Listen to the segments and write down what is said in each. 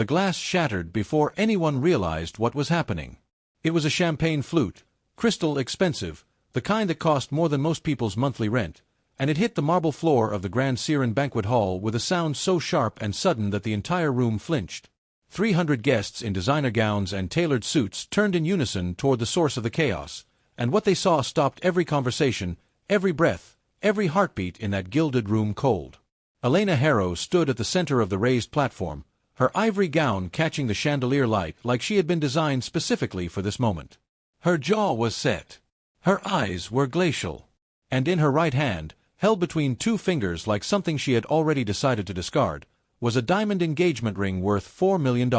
The glass shattered before anyone realized what was happening. It was a champagne flute, crystal expensive, the kind that cost more than most people's monthly rent, and it hit the marble floor of the Grand Seorin banquet hall with a sound so sharp and sudden that the entire room flinched. 300 guests in designer gowns and tailored suits turned in unison toward the source of the chaos, and what they saw stopped every conversation, every breath, every heartbeat in that gilded room cold. Elena Harrow stood at the center of the raised platform, her ivory gown catching the chandelier light like she had been designed specifically for this moment. Her jaw was set. Her eyes were glacial. And in her right hand, held between two fingers like something she had already decided to discard, was a diamond engagement ring worth $4 million.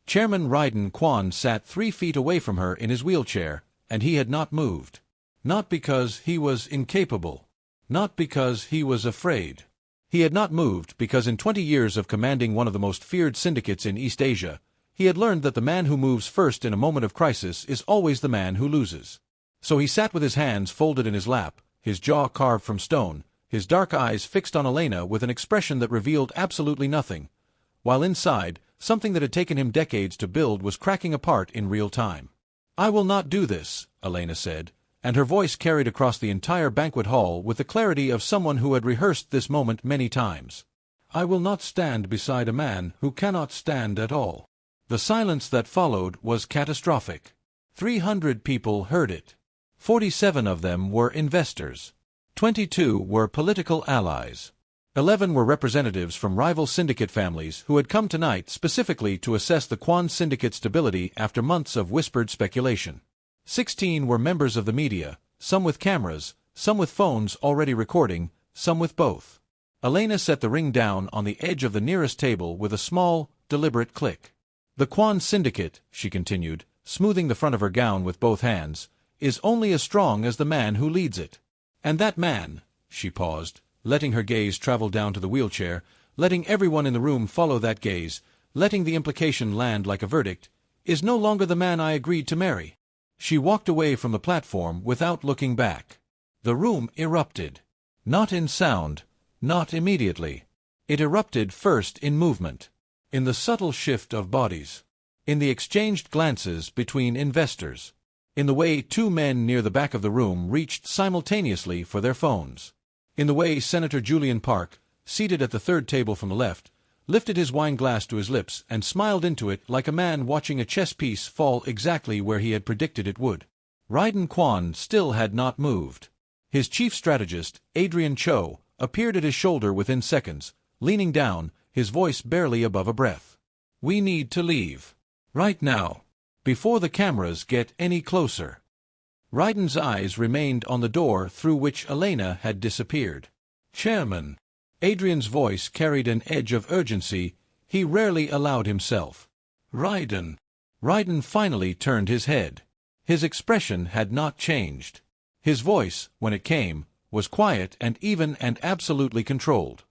Chairman Raiden Kwon sat 3 feet away from her in his wheelchair, and he had not moved. Not because he was incapable. Not because he was afraid. He had not moved because in 20 years of commanding one of the most feared syndicates in East Asia, he had learned that the man who moves first in a moment of crisis is always the man who loses. So he sat with his hands folded in his lap, his jaw carved from stone, his dark eyes fixed on Elena with an expression that revealed absolutely nothing, while inside, something that had taken him decades to build was cracking apart in real time. "I will not do this," Elena said, and her voice carried across the entire banquet hall with the clarity of someone who had rehearsed this moment many times. "I will not stand beside a man who cannot stand at all." The silence that followed was catastrophic. 300 people heard it. 47 of them were investors. 22 were political allies. 11 were representatives from rival syndicate families who had come tonight specifically to assess the Kwon syndicate's stability after months of whispered speculation. 16 were members of the media, some with cameras, some with phones already recording, some with both. Elena set the ring down on the edge of the nearest table with a small, deliberate click. "The Kwon syndicate," she continued, smoothing the front of her gown with both hands, "is only as strong as the man who leads it. And that man," she paused, letting her gaze travel down to the wheelchair, letting everyone in the room follow that gaze, letting the implication land like a verdict, "is no longer the man I agreed to marry." She walked away from the platform without looking back. The room erupted. Not in sound, not immediately. It erupted first in movement, in the subtle shift of bodies, in the exchanged glances between investors, in the way 2 men near the back of the room reached simultaneously for their phones, in the way Senator Julian Park, seated at the third table from the left, lifted his wine glass to his lips and smiled into it like a man watching a chess piece fall exactly where he had predicted it would. Raiden Kwon still had not moved. His chief strategist, Adrian Cho, appeared at his shoulder within seconds, leaning down, his voice barely above a breath. "We need to leave. Right now. Before the cameras get any closer." Raiden's eyes remained on the door through which Elena had disappeared. "Chairman." Adrian's voice carried an edge of urgency he rarely allowed himself. "Raiden." Raiden finally turned his head. His expression had not changed. His voice, when it came, was quiet and even and absolutely controlled.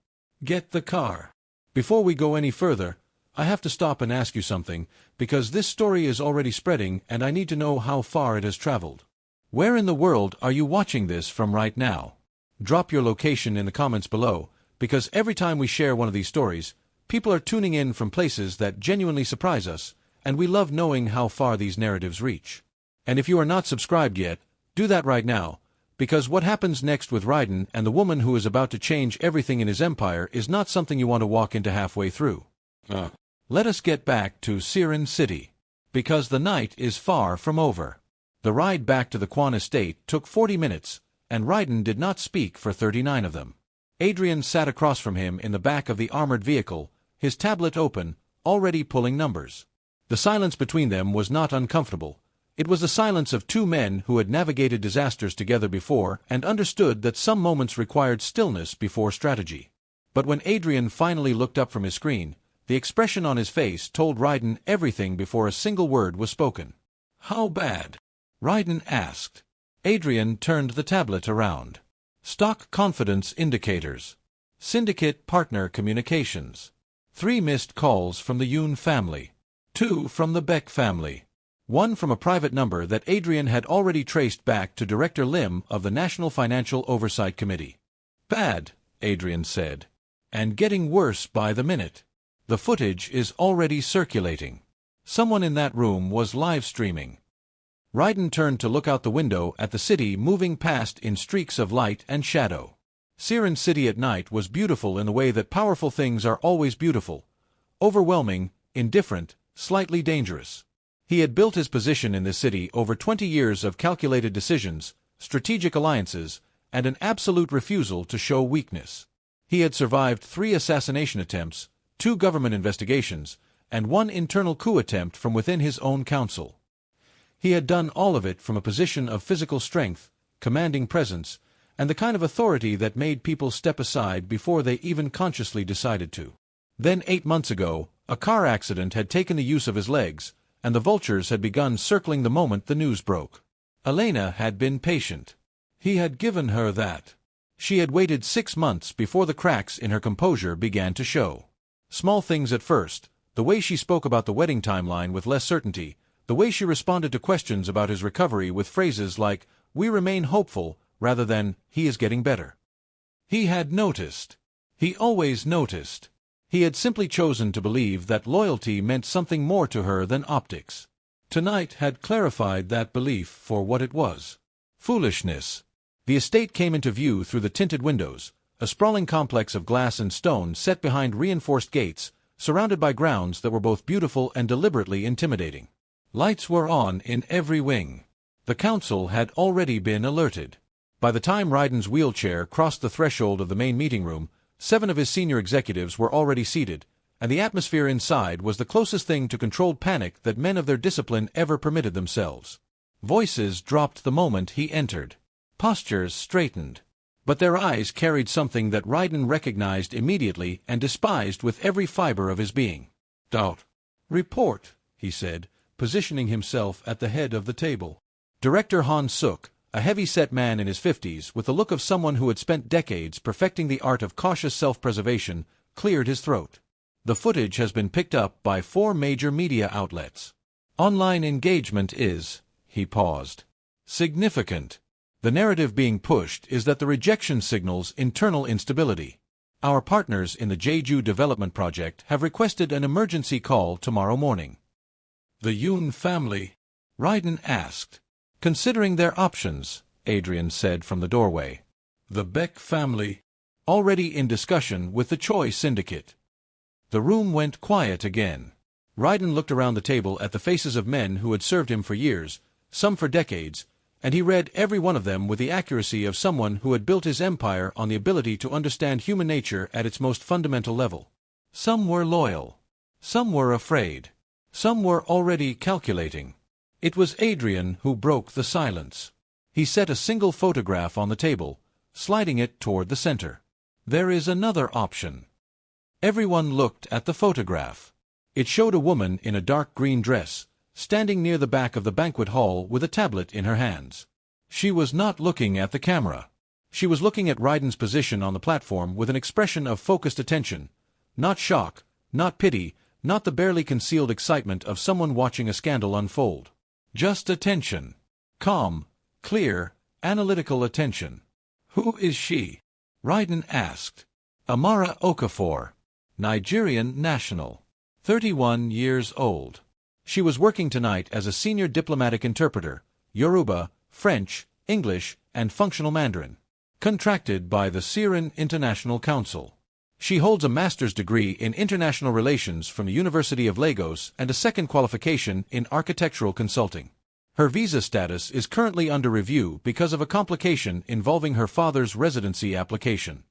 "Get the car. Before we go any further, I have to stop and ask you something, because this story is already spreading and I need to know how far it has traveled. Where in the world are you watching this from right now? Drop your location in the comments below, because every time we share one of these stories, people are tuning in from places that genuinely surprise us, and we love knowing how far these narratives reach. And if you are not subscribed yet, do that right now, because what happens next with Raiden and the woman who is about to change everything in his empire is not something you want to walk into halfway through. Let us get back to Seorin City, because the night is far from over. The ride back to the Kwon estate took 40 minutes, and Raiden did not speak for 39 of them. Adrian sat across from him in the back of the armored vehicle, his tablet open, already pulling numbers. The silence between them was not uncomfortable. It was the silence of 2 men who had navigated disasters together before and understood that some moments required stillness before strategy. But when Adrian finally looked up from his screen, the expression on his face told Raiden everything before a single word was spoken. "How bad?" Raiden asked. Adrian turned the tablet around. Stock confidence indicators. Syndicate partner communications. 3 missed calls from the Yoon family. 2 from the Beck family. 1 from a private number that Adrian had already traced back to Director Lim of the National Financial Oversight Committee. "Bad," Adrian said. "And getting worse by the minute." The footage is already circulating. Someone in that room was live streaming. Raiden turned to look out the window at the city moving past in streaks of light and shadow. Seorin City at night was beautiful in the way that powerful things are always beautiful. Overwhelming, indifferent, slightly dangerous. He had built his position in this city over 20 years of calculated decisions, strategic alliances, and an absolute refusal to show weakness. He had survived 3 assassination attempts, 2 government investigations, and 1 internal coup attempt from within his own council. He had done all of it from a position of physical strength, commanding presence, and the kind of authority that made people step aside before they even consciously decided to. Then 8 months ago, a car accident had taken the use of his legs, and the vultures had begun circling the moment the news broke. Elena had been patient. He had given her that. She had waited 6 months before the cracks in her composure began to show. Small things at first, the way she spoke about the wedding timeline with less certainty, the way she responded to questions about his recovery with phrases like, "We remain hopeful," rather than, "He is getting better." He had noticed. He always noticed. He had simply chosen to believe that loyalty meant something more to her than optics. Tonight had clarified that belief for what it was. Foolishness. The estate came into view through the tinted windows, a sprawling complex of glass and stone set behind reinforced gates, surrounded by grounds that were both beautiful and deliberately intimidating. Lights were on in every wing. The council had already been alerted. By the time Raiden's wheelchair crossed the threshold of the main meeting room, 7 of his senior executives were already seated, and the atmosphere inside was the closest thing to controlled panic that men of their discipline ever permitted themselves. Voices dropped the moment he entered. Postures straightened. But their eyes carried something that Raiden recognized immediately and despised with every fiber of his being. "Doubt. Report," he said, positioning himself at the head of the table. Director Han Suk, a heavy-set man in his 50s with the look of someone who had spent decades perfecting the art of cautious self-preservation, cleared his throat. "The footage has been picked up by 4 major media outlets. Online engagement is," he paused, "significant. The narrative being pushed is that the rejection signals internal instability. Our partners in the Jeju development project have requested an emergency call tomorrow morning." "The Yoon family?" Raiden asked. "Considering their options," Adrian said from the doorway. "The Beck family?" "Already in discussion with the Choi syndicate." The room went quiet again. Raiden looked around the table at the faces of men who had served him for years, some for decades, and he read every one of them with the accuracy of someone who had built his empire on the ability to understand human nature at its most fundamental level. Some were loyal. Some were afraid. Some were already calculating. It was Adrian who broke the silence. He set a single photograph on the table, sliding it toward the center. "There is another option." Everyone looked at the photograph. It showed a woman in a dark green dress, standing near the back of the banquet hall with a tablet in her hands. She was not looking at the camera. She was looking at Raiden's position on the platform with an expression of focused attention. Not shock, not pity, not the barely concealed excitement of someone watching a scandal unfold. Just attention. Calm, clear, analytical attention. "Who is she?" Raiden asked. "Amara Okafor, Nigerian national. 31 years old. She was working tonight as a senior diplomatic interpreter, Yoruba, French, English, and functional Mandarin. Contracted by the Seorin International Council. She holds a master's degree in international relations from the University of Lagos and a second qualification in architectural consulting. Her visa status is currently under review because of a complication involving her father's residency application."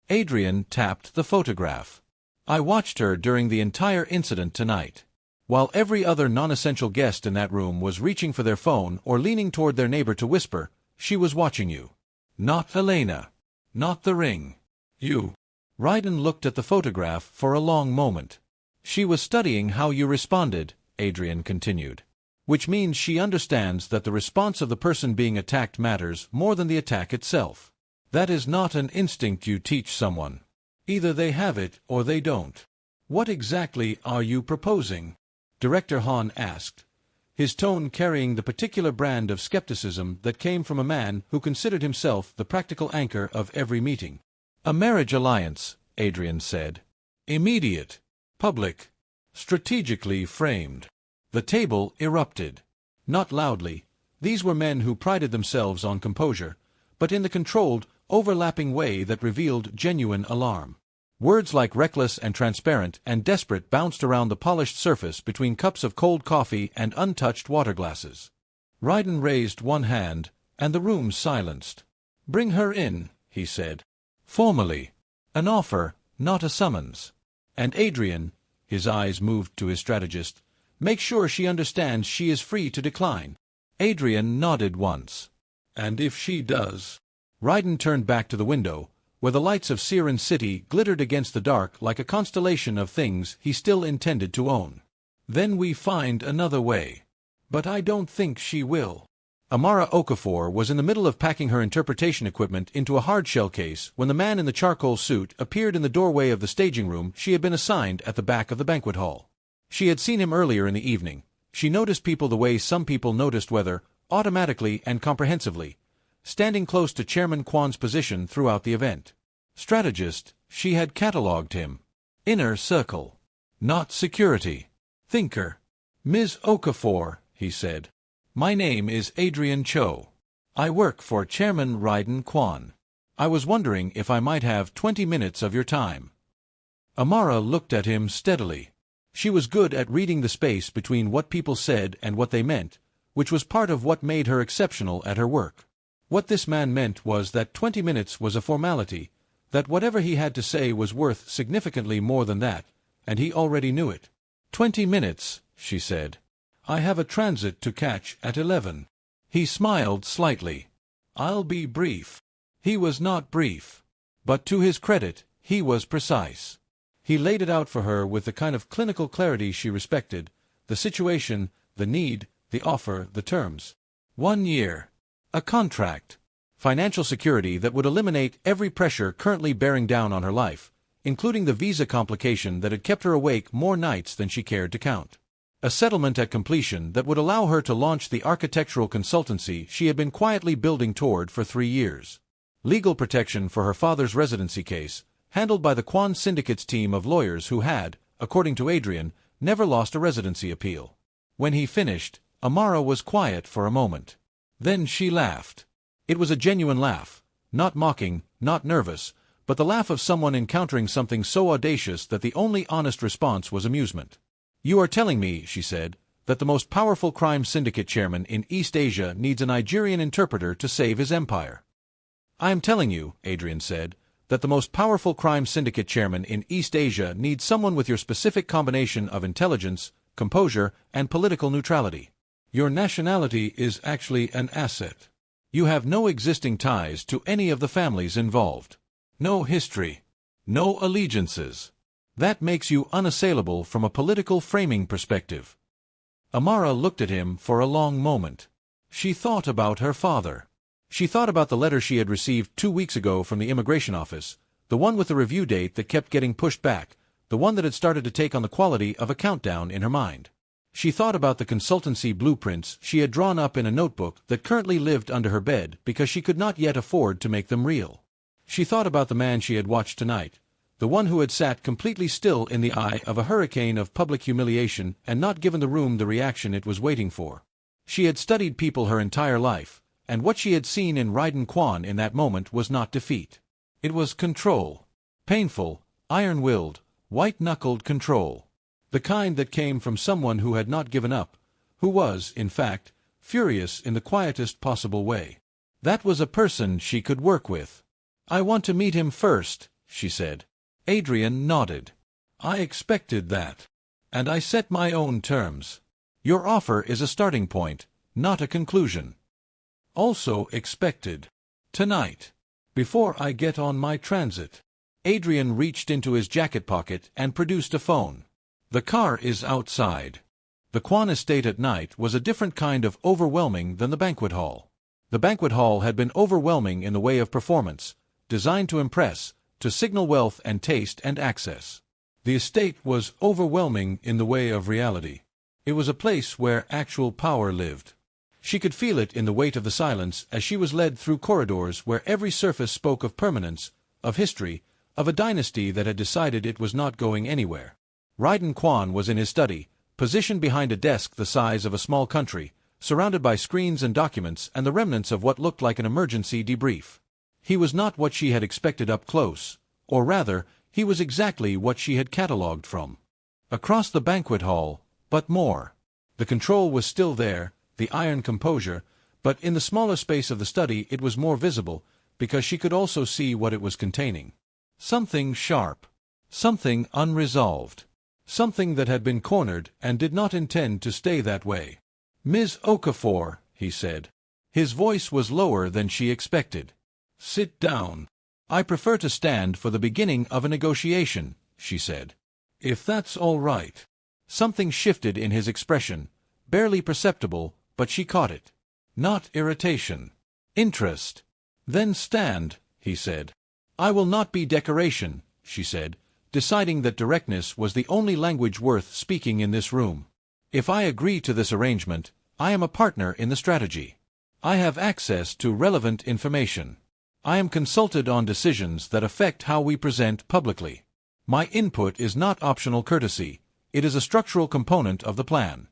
Adrian tapped the photograph. "I watched her during the entire incident tonight. While every other non-essential guest in that room was reaching for their phone or leaning toward their neighbor to whisper, she was watching you. Not Elena. Not the ring. You." Raiden looked at the photograph for a long moment. "She was studying how you responded," Adrian continued. "Which means she understands that the response of the person being attacked matters more than the attack itself. That is not an instinct you teach someone. Either they have it or they don't." "What exactly are you proposing?" Director Han asked, his tone carrying the particular brand of skepticism that came from a man who considered himself the practical anchor of every meeting. "A marriage alliance," Adrian said. "Immediate. Public. Strategically framed. The table erupted. Not loudly. These were men who prided themselves on composure, but in the controlled, overlapping way that revealed genuine alarm. Words like reckless and transparent and desperate bounced around the polished surface between cups of cold coffee and untouched water glasses. Raiden raised one hand, and the room silenced. "Bring her in," he said. Formally. An offer, not a summons. "And Adrian," his eyes moved to his strategist, "make sure she understands she is free to decline." Adrian nodded once. "And if she does?" Raiden turned back to the window, where the lights of Seorin City glittered against the dark like a constellation of things he still intended to own. "Then we find another way. But I don't think she will." Amara Okafor was in the middle of packing her interpretation equipment into a hard-shell case when the man in the charcoal suit appeared in the doorway of the staging room she had been assigned at the back of the banquet hall. She had seen him earlier in the evening. She noticed people the way some people noticed weather, automatically and comprehensively, standing close to Chairman Kwon's position throughout the event. Strategist, she had catalogued him. Inner circle. Not security. Thinker. "Ms. Okafor," he said. "My name is Adrian Cho. I work for Chairman Raiden Kwon. I was wondering if I might have 20 minutes of your time." Amara looked at him steadily. She was good at reading the space between what people said and what they meant, which was part of what made her exceptional at her work. What this man meant was that 20 minutes was a formality, that whatever he had to say was worth significantly more than that, and he already knew it. 20 minutes, she said. "I have a transit to catch at 11. He smiled slightly. "I'll be brief." He was not brief. But to his credit, he was precise. He laid it out for her with the kind of clinical clarity she respected, the situation, the need, the offer, the terms. 1 year. A contract. Financial security that would eliminate every pressure currently bearing down on her life, including the visa complication that had kept her awake more nights than she cared to count. A settlement at completion that would allow her to launch the architectural consultancy she had been quietly building toward for 3 years. Legal protection for her father's residency case, handled by the Kwon Syndicate's team of lawyers who had, according to Adrian, never lost a residency appeal. When he finished, Amara was quiet for a moment. Then she laughed. It was a genuine laugh, not mocking, not nervous, but the laugh of someone encountering something so audacious that the only honest response was amusement. "You are telling me," she said, "that the most powerful crime syndicate chairman in East Asia needs a Nigerian interpreter to save his empire." "I am telling you," Adrian said, "that the most powerful crime syndicate chairman in East Asia needs someone with your specific combination of intelligence, composure, and political neutrality. Your nationality is actually an asset. You have no existing ties to any of the families involved. No history. No allegiances. That makes you unassailable from a political framing perspective." Amara looked at him for a long moment. She thought about her father. She thought about the letter she had received 2 weeks ago from the immigration office, the one with the review date that kept getting pushed back, the one that had started to take on the quality of a countdown in her mind. She thought about the consultancy blueprints she had drawn up in a notebook that currently lived under her bed because she could not yet afford to make them real. She thought about the man she had watched tonight, the one who had sat completely still in the eye of a hurricane of public humiliation and not given the room the reaction it was waiting for. She had studied people her entire life, and what she had seen in Raiden Kwon in that moment was not defeat. It was control. Painful, iron-willed, white-knuckled control. The kind that came from someone who had not given up, who was, in fact, furious in the quietest possible way. That was a person she could work with. "I want to meet him first," she said. Adrian nodded. "I expected that. And I set my own terms. Your offer is a starting point, not a conclusion. Also expected. Tonight. Before I get on my transit." Adrian reached into his jacket pocket and produced a phone. "The car is outside." The Kwon estate at night was a different kind of overwhelming than the banquet hall. The banquet hall had been overwhelming in the way of performance, designed to impress, to signal wealth and taste and access. The estate was overwhelming in the way of reality. It was a place where actual power lived. She could feel it in the weight of the silence as she was led through corridors where every surface spoke of permanence, of history, of a dynasty that had decided it was not going anywhere. Raiden Kwon was in his study, positioned behind a desk the size of a small country, surrounded by screens and documents and the remnants of what looked like an emergency debrief. He was not what she had expected up close, or rather, he was exactly what she had catalogued from. Across the banquet hall, but more. The control was still there, the iron composure, but in the smaller space of the study it was more visible, because she could also see what it was containing. Something sharp. Something unresolved. Something that had been cornered and did not intend to stay that way. "Ms. Okafor," he said. His voice was lower than she expected. "Sit down." "I prefer to stand for the beginning of a negotiation," she said. "If that's all right." Something shifted in his expression, barely perceptible, but she caught it. Not irritation. Interest. "Then stand," he said. "I will not be decoration," she said, deciding that directness was the only language worth speaking in this room. "If I agree to this arrangement, I am a partner in the strategy. I have access to relevant information. I am consulted on decisions that affect how we present publicly. My input is not optional courtesy, it is a structural component of the plan."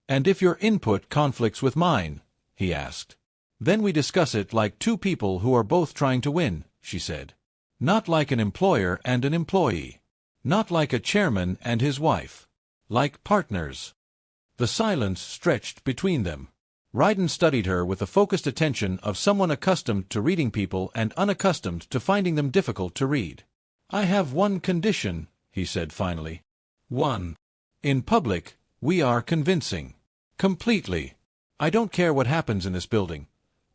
"And if your input conflicts with mine?" he asked. "Then we discuss it like two people who are both trying to win," she said. "Not like an employer and an employee. Not like a chairman and his wife. Like partners." The silence stretched between them. Raiden studied her with the focused attention of someone accustomed to reading people and unaccustomed to finding them difficult to read. "I have one condition," he said finally. "One. In public, we are convincing. Completely. I don't care what happens in this building.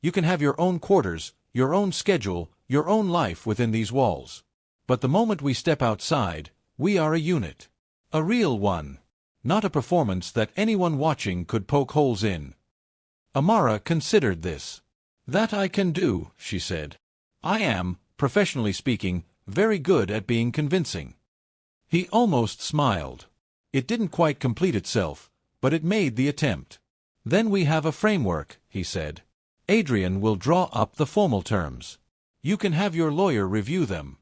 You can have your own quarters, your own schedule, your own life within these walls. But the moment we step outside, we are a unit. A real one. Not a performance that anyone watching could poke holes in." Amara considered this. "That I can do," she said. "I am, professionally speaking, very good at being convincing." He almost smiled. It didn't quite complete itself, but it made the attempt. "Then we have a framework," he said. "Adrian will draw up the formal terms. You can have your lawyer review them."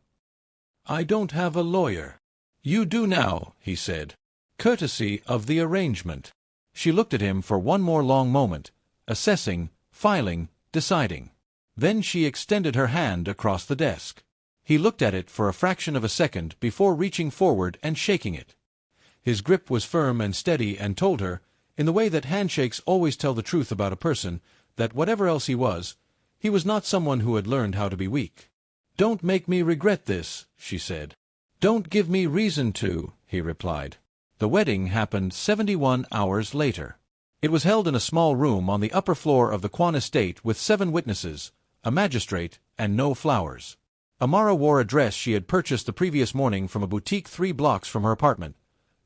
"I don't have a lawyer." "You do now," he said. "Courtesy of the arrangement." She looked at him for one more long moment, assessing, filing, deciding. Then she extended her hand across the desk. He looked at it for a fraction of a second before reaching forward and shaking it. His grip was firm and steady and told her, in the way that handshakes always tell the truth about a person, that whatever else he was not someone who had learned how to be weak. "Don't make me regret this," she said. "Don't give me reason to," he replied. The wedding happened 71 hours later. It was held in a small room on the upper floor of the Kwon estate with 7 witnesses, a magistrate, and no flowers. Amara wore a dress she had purchased the previous morning from a boutique 3 blocks from her apartment.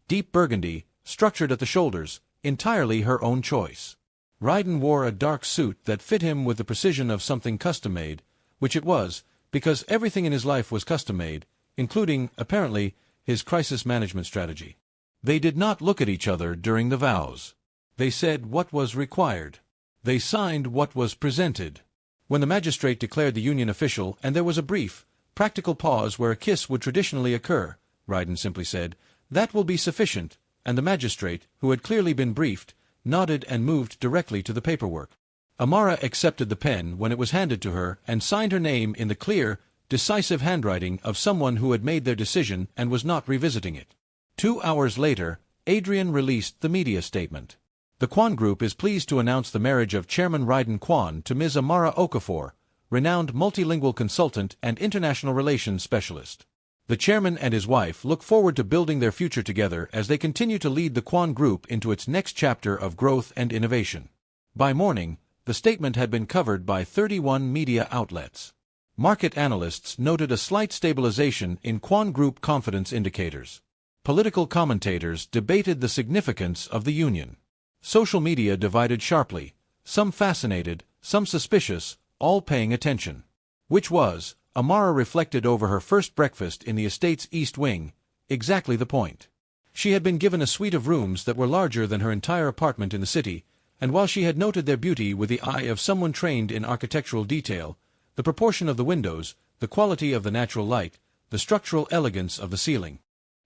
Deep burgundy, structured at the shoulders, entirely her own choice. Raiden wore a dark suit that fit him with the precision of something custom-made, which it was, because everything in his life was custom-made, including, apparently, his crisis management strategy. They did not look at each other during the vows. They said what was required. They signed what was presented. When the magistrate declared the union official and there was a brief, practical pause where a kiss would traditionally occur, Raiden simply said, "That will be sufficient," and the magistrate, who had clearly been briefed, nodded and moved directly to the paperwork. Amara accepted the pen when it was handed to her and signed her name in the clear, decisive handwriting of someone who had made their decision and was not revisiting it. 2 hours later, Adrian released the media statement. The Kwon Group is pleased to announce the marriage of Chairman Raiden Kwon to Ms. Amara Okafor, renowned multilingual consultant and international relations specialist. The chairman and his wife look forward to building their future together as they continue to lead the Kwon Group into its next chapter of growth and innovation. By morning, the statement had been covered by 31 media outlets. Market analysts noted a slight stabilization in Kwon Group confidence indicators. Political commentators debated the significance of the union. Social media divided sharply, some fascinated, some suspicious, all paying attention. Which was, Amara reflected over her first breakfast in the estate's East Wing, exactly the point. She had been given a suite of rooms that were larger than her entire apartment in the city, and while she had noted their beauty with the eye of someone trained in architectural detail, the proportion of the windows, the quality of the natural light, the structural elegance of the ceiling,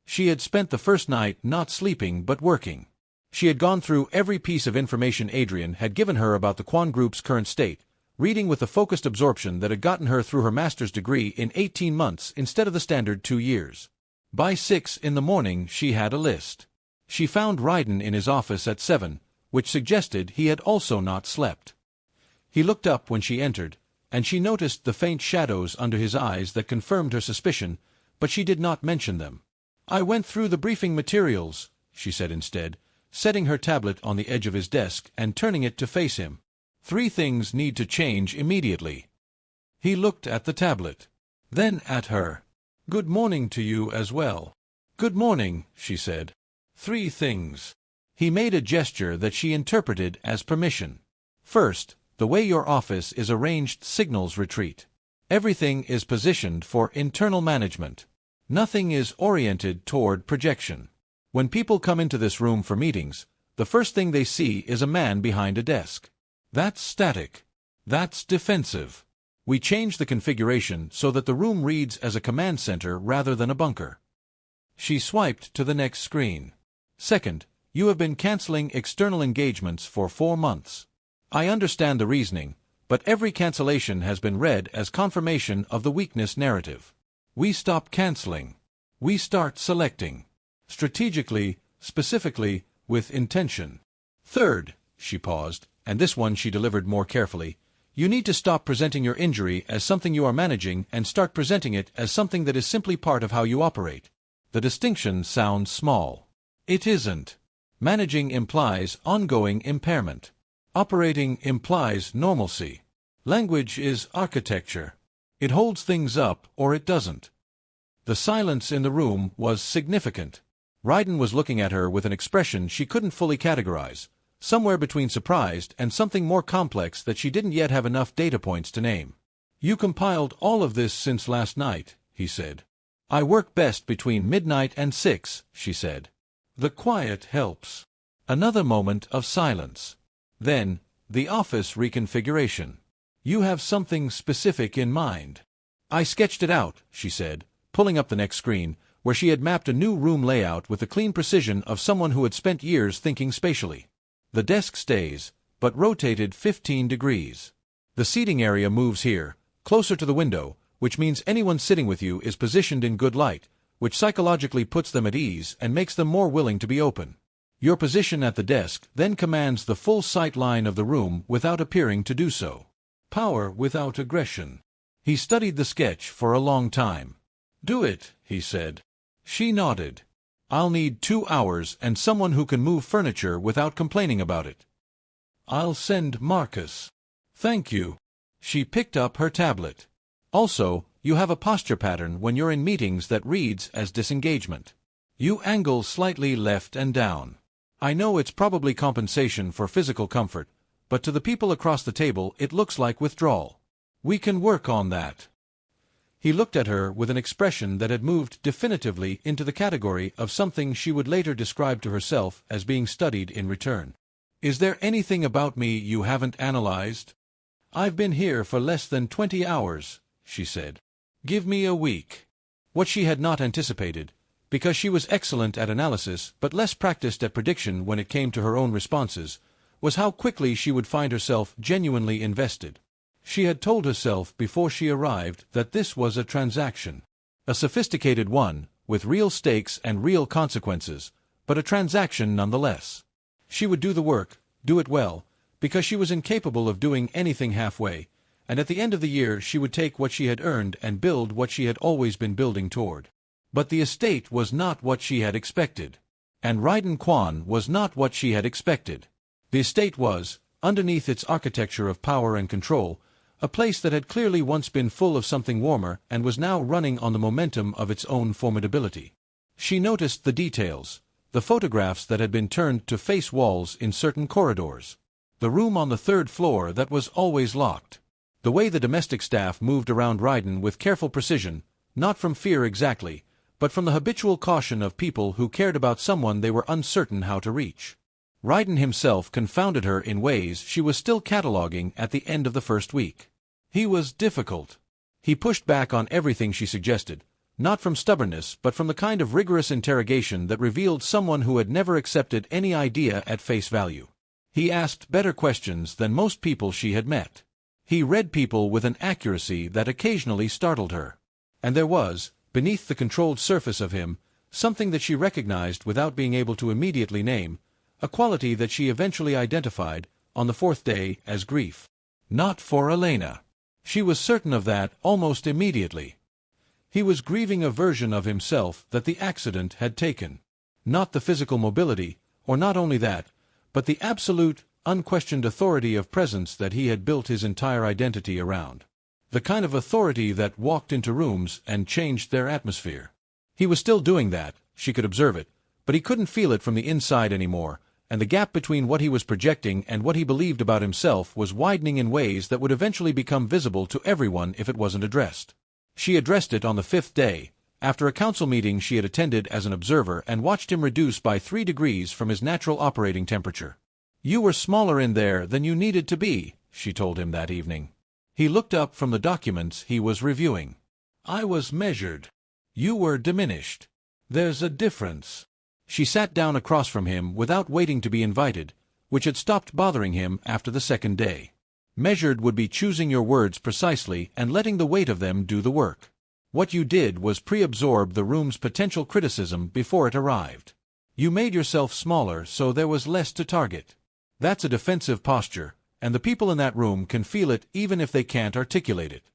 She had spent the first night not sleeping but working. She had gone through every piece of information Adrian had given her about the Kwon Group's current state, reading with the focused absorption that had gotten her through her master's degree in 18 months instead of the standard 2 years. By 6 in the morning she had a list. She found Raiden in his office at 7, which suggested he had also not slept. He looked up when she entered, and she noticed the faint shadows under his eyes that confirmed her suspicion, but she did not mention them. "I went through the briefing materials," she said instead, setting her tablet on the edge of his desk and turning it to face him. "3 things need to change immediately." He looked at the tablet, then at her. "Good morning to you as well." "Good morning," she said. "3 things." He made a gesture that she interpreted as permission. "First, the way your office is arranged signals retreat. Everything is positioned for internal management. Nothing is oriented toward projection. When people come into this room for meetings, the first thing they see is a man behind a desk. That's static. That's defensive. We change the configuration so that the room reads as a command center rather than a bunker." She swiped to the next screen. "Second, you have been canceling external engagements for 4 months. I understand the reasoning, but every cancellation has been read as confirmation of the weakness narrative. We stop canceling. We start selecting. Strategically, specifically, with intention. Third," she paused, and this one she delivered more carefully, "you need to stop presenting your injury as something you are managing and start presenting it as something that is simply part of how you operate. The distinction sounds small. It isn't. Managing implies ongoing impairment. Operating implies normalcy. Language is architecture. It holds things up or it doesn't." The silence in the room was significant. Raiden was looking at her with an expression she couldn't fully categorize, somewhere between surprised and something more complex that she didn't yet have enough data points to name. "You compiled all of this since last night," he said. "I work best between midnight and 6, she said. "The quiet helps." Another moment of silence. Then, "The office reconfiguration. You have something specific in mind." "I sketched it out," she said, pulling up the next screen, where she had mapped a new room layout with the clean precision of someone who had spent years thinking spatially. The desk stays, but rotated 15 degrees. The seating area moves here, closer to the window, which means anyone sitting with you is positioned in good light, which psychologically puts them at ease and makes them more willing to be open. Your position at the desk then commands the full sight line of the room without appearing to do so. Power without aggression. He studied the sketch for a long time. "Do it," he said. She nodded. "I'll need 2 hours and someone who can move furniture without complaining about it. I'll send Marcus." "Thank you." She picked up her tablet. "Also, you have a posture pattern when you're in meetings that reads as disengagement. You angle slightly left and down. I know it's probably compensation for physical comfort, but to the people across the table it looks like withdrawal. We can work on that." He looked at her with an expression that had moved definitively into the category of something she would later describe to herself as being studied in return. "Is there anything about me you haven't analyzed?" "I've been here for less than 20 hours, she said. "Give me a week." What she had not anticipated, because she was excellent at analysis but less practiced at prediction when it came to her own responses, was how quickly she would find herself genuinely invested. She had told herself before she arrived that this was a transaction. A sophisticated one, with real stakes and real consequences, but a transaction nonetheless. She would do the work, do it well, because she was incapable of doing anything halfway, and at the end of the year she would take what she had earned and build what she had always been building toward. But the estate was not what she had expected. And Raiden Kwon was not what she had expected. The estate was, underneath its architecture of power and control, a place that had clearly once been full of something warmer and was now running on the momentum of its own formidability. She noticed the details, the photographs that had been turned to face walls in certain corridors, the room on the 3rd floor that was always locked, the way the domestic staff moved around Raiden with careful precision, not from fear exactly, but from the habitual caution of people who cared about someone they were uncertain how to reach. Raiden himself confounded her in ways she was still cataloging at the end of the first week. He was difficult. He pushed back on everything she suggested, Not from stubbornness, but from the kind of rigorous interrogation that revealed someone who had never accepted any idea at face value. He asked better questions than most people she had met. He read people with an accuracy that occasionally startled her. And there was, beneath the controlled surface of him, something that she recognized without being able to immediately name, a quality that she eventually identified, on the fourth day, as grief. Not for Elena. She was certain of that almost immediately. He was grieving a version of himself that the accident had taken. Not the physical mobility, or not only that, but the absolute, unquestioned authority of presence that he had built his entire identity around. The kind of authority that walked into rooms and changed their atmosphere. He was still doing that, she could observe it, but he couldn't feel it from the inside anymore, and the gap between what he was projecting and what he believed about himself was widening in ways that would eventually become visible to everyone if it wasn't addressed. She addressed it on the fifth day, after a council meeting she had attended as an observer and watched him reduce by 3 degrees from his natural operating temperature. "You were smaller in there than you needed to be," she told him that evening. He looked up from the documents he was reviewing. "I was measured. You were diminished. There's a difference." She sat down across from him without waiting to be invited, which had stopped bothering him after the second day. Measured would be choosing your words precisely and letting the weight of them do the work. What you did was pre-absorb the room's potential criticism before it arrived. You made yourself smaller so there was less to target. That's a defensive posture, and the people in that room can feel it even if they can't articulate it.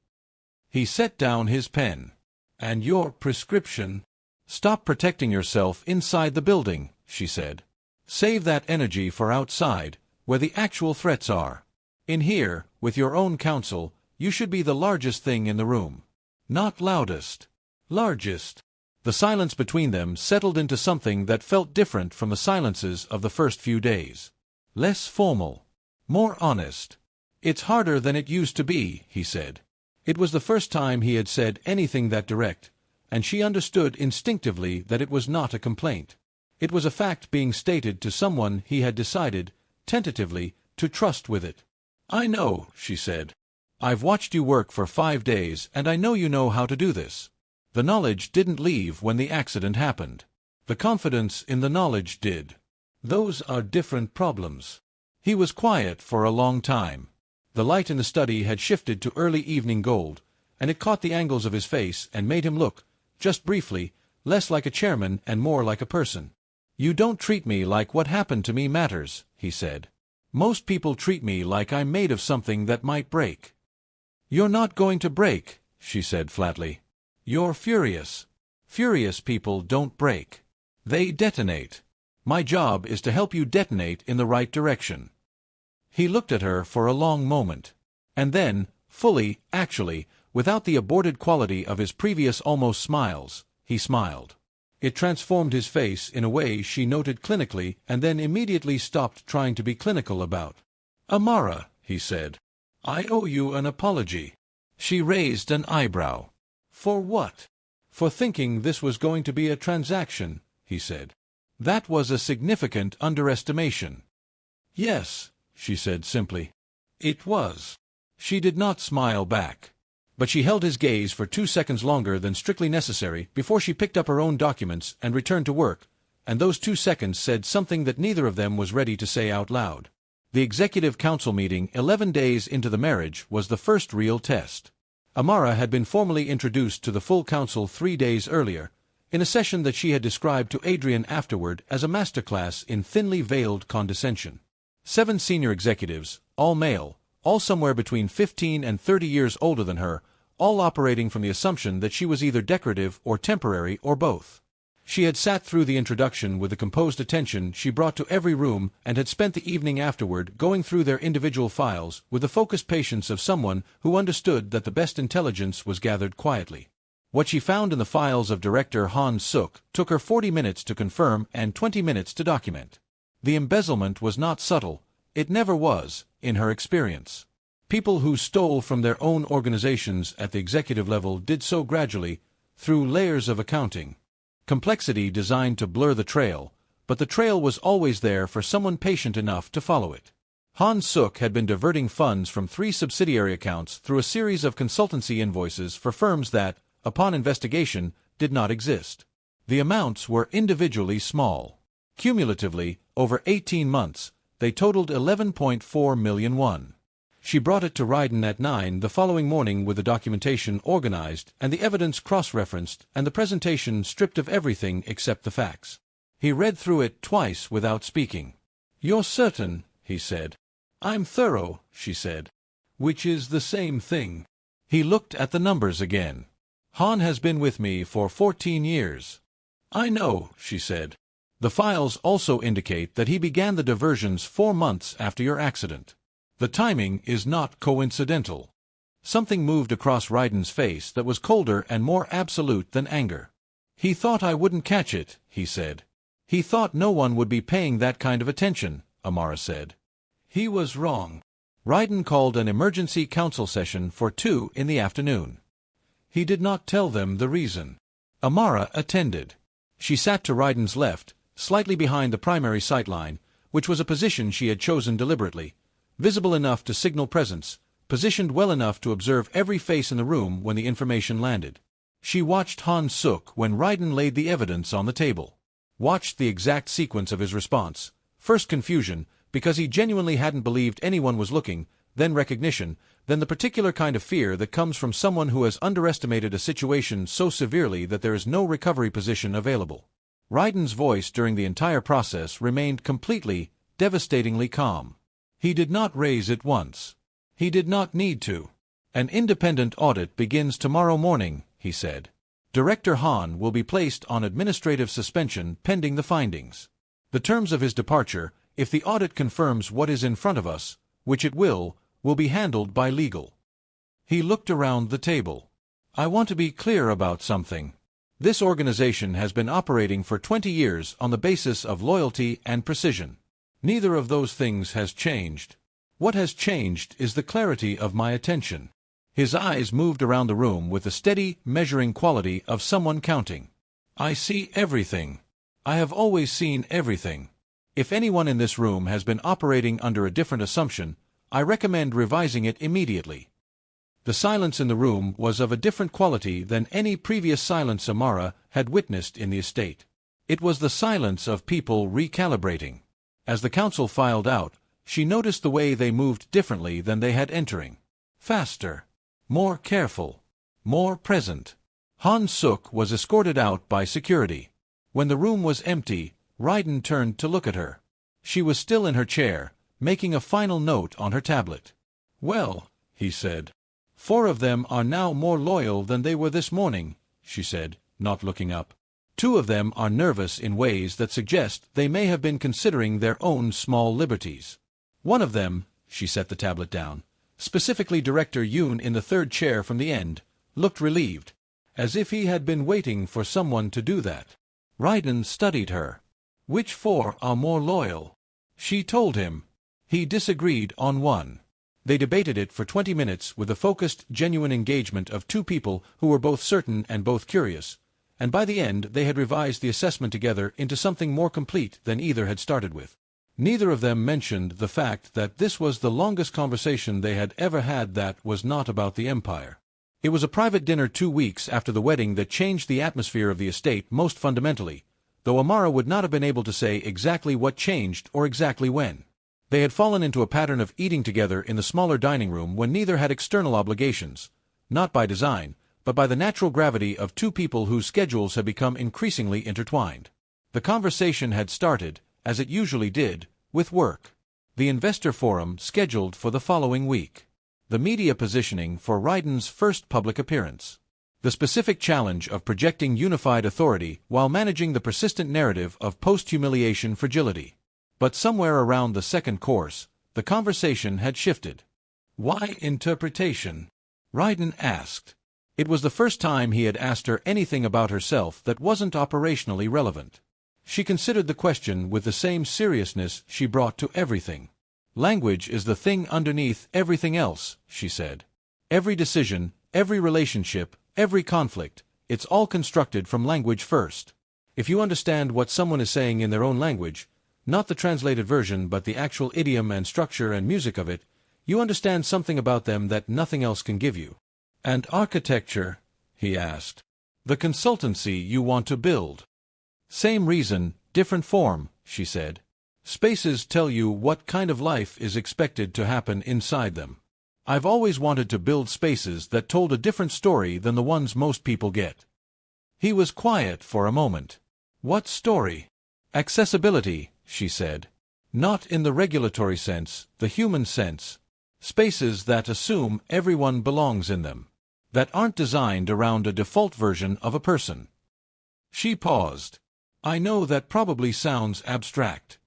He set down his pen. "And your prescription?" "Stop protecting yourself inside the building," she said. "Save that energy for outside, where the actual threats are. In here, with your own counsel, you should be the largest thing in the room. Not loudest. Largest." The silence between them settled into something that felt different from the silences of the first few days. Less formal. More honest. "It's harder than it used to be," he said. It was the first time he had said anything that direct, and she understood instinctively that it was not a complaint. It was a fact being stated to someone he had decided, tentatively, to trust with it. "I know," she said. "I've watched you work for 5 days, and I know you know how to do this." The knowledge didn't leave when the accident happened. The confidence in the knowledge did. "Those are different problems." He was quiet for a long time. The light in the study had shifted to early evening gold, and it caught the angles of his face and made him look, just briefly, less like a chairman and more like a person. "You don't treat me like what happened to me matters," he said. "Most people treat me like I'm made of something that might break." "You're not going to break," she said flatly. "You're furious. Furious people don't break. They detonate. My job is to help you detonate in the right direction." He looked at her for a long moment. And then, fully, actually, without the aborted quality of his previous almost smiles, he smiled. It transformed his face in a way she noted clinically and then immediately stopped trying to be clinical about. "Amara," he said, "I owe you an apology." She raised an eyebrow. "For what?" "For thinking this was going to be a transaction," he said. "That was a significant underestimation." "Yes," she said simply. "It was." She did not smile back. But she held his gaze for 2 seconds longer than strictly necessary before she picked up her own documents and returned to work, and those 2 seconds said something that neither of them was ready to say out loud. The Executive Council meeting 11 days into the marriage was the first real test. Amara had been formally introduced to the full council 3 days earlier, in a session that she had described to Adrian afterward as a masterclass in thinly veiled condescension. 7 senior executives, all male, all somewhere between 15 and 30 years older than her, all operating from the assumption that she was either decorative or temporary or both. She had sat through the introduction with the composed attention she brought to every room and had spent the evening afterward going through their individual files with the focused patience of someone who understood that the best intelligence was gathered quietly. What she found in the files of Director Han Suk took her 40 minutes to confirm and 20 minutes to document. The embezzlement was not subtle. It never was, in her experience. People who stole from their own organizations at the executive level did so gradually, through layers of accounting. Complexity designed to blur the trail, but the trail was always there for someone patient enough to follow it. Han Suk had been diverting funds from 3 subsidiary accounts through a series of consultancy invoices for firms that, upon investigation, did not exist. The amounts were individually small. Cumulatively, over 18 months, they totaled 11.4 million won. She brought it to Raiden at 9 the following morning with the documentation organized and the evidence cross-referenced and the presentation stripped of everything except the facts. He read through it twice without speaking. "You're certain?" he said. "I'm thorough," she said. "Which is the same thing." He looked at the numbers again. "Han has been with me for 14 years. "I know," she said. "The files also indicate that he began the diversions 4 months after your accident. The timing is not coincidental." Something moved across Raiden's face that was colder and more absolute than anger. "He thought I wouldn't catch it," he said. "He thought no one would be paying that kind of attention," Amara said. "He was wrong." Raiden called an emergency council session for 2 in the afternoon. He did not tell them the reason. Amara attended. She sat to Raiden's left, slightly behind the primary sightline, which was a position she had chosen deliberately, visible enough to signal presence, positioned well enough to observe every face in the room when the information landed. She watched Han Suk when Raiden laid the evidence on the table. Watched the exact sequence of his response. First confusion, because he genuinely hadn't believed anyone was looking, then recognition, then the particular kind of fear that comes from someone who has underestimated a situation so severely that there is no recovery position available. Raiden's voice during the entire process remained completely, devastatingly calm. He did not raise it once. He did not need to. "An independent audit begins tomorrow morning," he said. "Director Han will be placed on administrative suspension pending the findings. The terms of his departure, if the audit confirms what is in front of us, which it will be handled by legal." He looked around the table. "I want to be clear about something. This organization has been operating for 20 years on the basis of loyalty and precision. Neither of those things has changed. What has changed is the clarity of my attention." His eyes moved around the room with the steady, measuring quality of someone counting. "I see everything. I have always seen everything. If anyone in this room has been operating under a different assumption, I recommend revising it immediately." The silence in the room was of a different quality than any previous silence Amara had witnessed in the estate. It was the silence of people recalibrating. As the council filed out, she noticed the way they moved differently than they had entering. Faster. More careful. More present. Han Suk was escorted out by security. When the room was empty, Raiden turned to look at her. She was still in her chair, making a final note on her tablet. "Well," he said. "4 of them are now more loyal than they were this morning," she said, not looking up. 2 of them are nervous in ways that suggest they may have been considering their own small liberties. One of them," she set the tablet down, specifically Director Yoon in the 3rd chair from the end, looked relieved, as if he had been waiting for someone to do that. Raiden studied her. "Which 4 are more loyal?" She told him. He disagreed on one. They debated it for 20 minutes with the focused, genuine engagement of 2 people who were both certain and both curious, and by the end they had revised the assessment together into something more complete than either had started with. Neither of them mentioned the fact that this was the longest conversation they had ever had that was not about the Empire. It was a private dinner 2 weeks after the wedding that changed the atmosphere of the estate most fundamentally, though Amara would not have been able to say exactly what changed or exactly when. They had fallen into a pattern of eating together in the smaller dining room when neither had external obligations, not by design, but by the natural gravity of 2 people whose schedules had become increasingly intertwined. The conversation had started, as it usually did, with work. The investor forum scheduled for the following week. The media positioning for Raiden's first public appearance. The specific challenge of projecting unified authority while managing the persistent narrative of post-humiliation fragility. But somewhere around the 2nd course, the conversation had shifted. "Why interpretation?" Raiden asked. It was the first time he had asked her anything about herself that wasn't operationally relevant. She considered the question with the same seriousness she brought to everything. "Language is the thing underneath everything else," she said. "Every decision, every relationship, every conflict, it's all constructed from language first. If you understand what someone is saying in their own language, not the translated version but the actual idiom and structure and music of it, you understand something about them that nothing else can give you." "And architecture?" he asked. The consultancy you want to build. Same reason, different form, she said. Spaces tell you what kind of life is expected to happen inside them. I've always wanted to build spaces that told a different story than the ones most people get. He was quiet for a moment. What story? Accessibility, she said. Not in the regulatory sense, the human sense. Spaces that assume everyone belongs in them. That aren't designed around a default version of a person. She paused. I know that probably sounds abstract.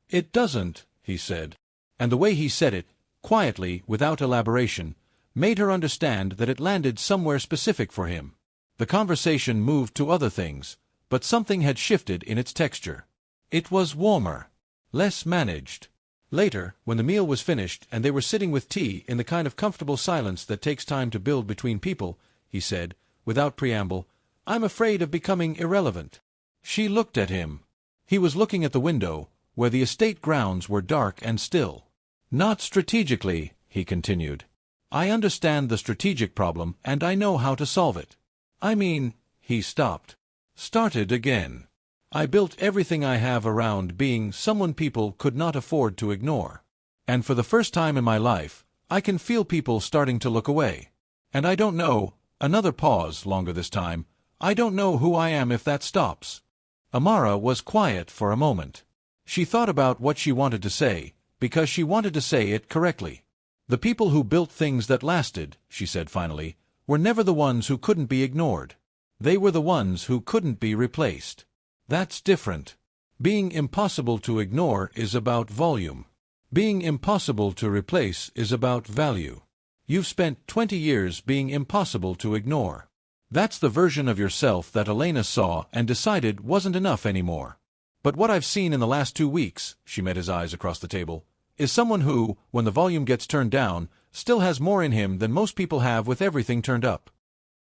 It doesn't, he said. And the way he said it, quietly, without elaboration, made her understand that it landed somewhere specific for him. The conversation moved to other things, but something had shifted in its texture. It was warmer, less managed. Later, when the meal was finished and they were sitting with tea in the kind of comfortable silence that takes time to build between people, he said, without preamble, I'm afraid of becoming irrelevant. She looked at him. He was looking at the window, where the estate grounds were dark and still. Not strategically, he continued. I understand the strategic problem and I know how to solve it. I mean, he stopped. Started again. I built everything I have around being someone people could not afford to ignore. And for the first time in my life, I can feel people starting to look away. And I don't know, another pause longer this time, I don't know who I am if that stops. Amara was quiet for a moment. She thought about what she wanted to say, because she wanted to say it correctly. The people who built things that lasted, she said finally, were never the ones who couldn't be ignored. They were the ones who couldn't be replaced. That's different. Being impossible to ignore is about volume. Being impossible to replace is about value. You've spent 20 years being impossible to ignore. That's the version of yourself that Elena saw and decided wasn't enough anymore. But what I've seen in the last 2 weeks, she met his eyes across the table, is someone who, when the volume gets turned down, still has more in him than most people have with everything turned up.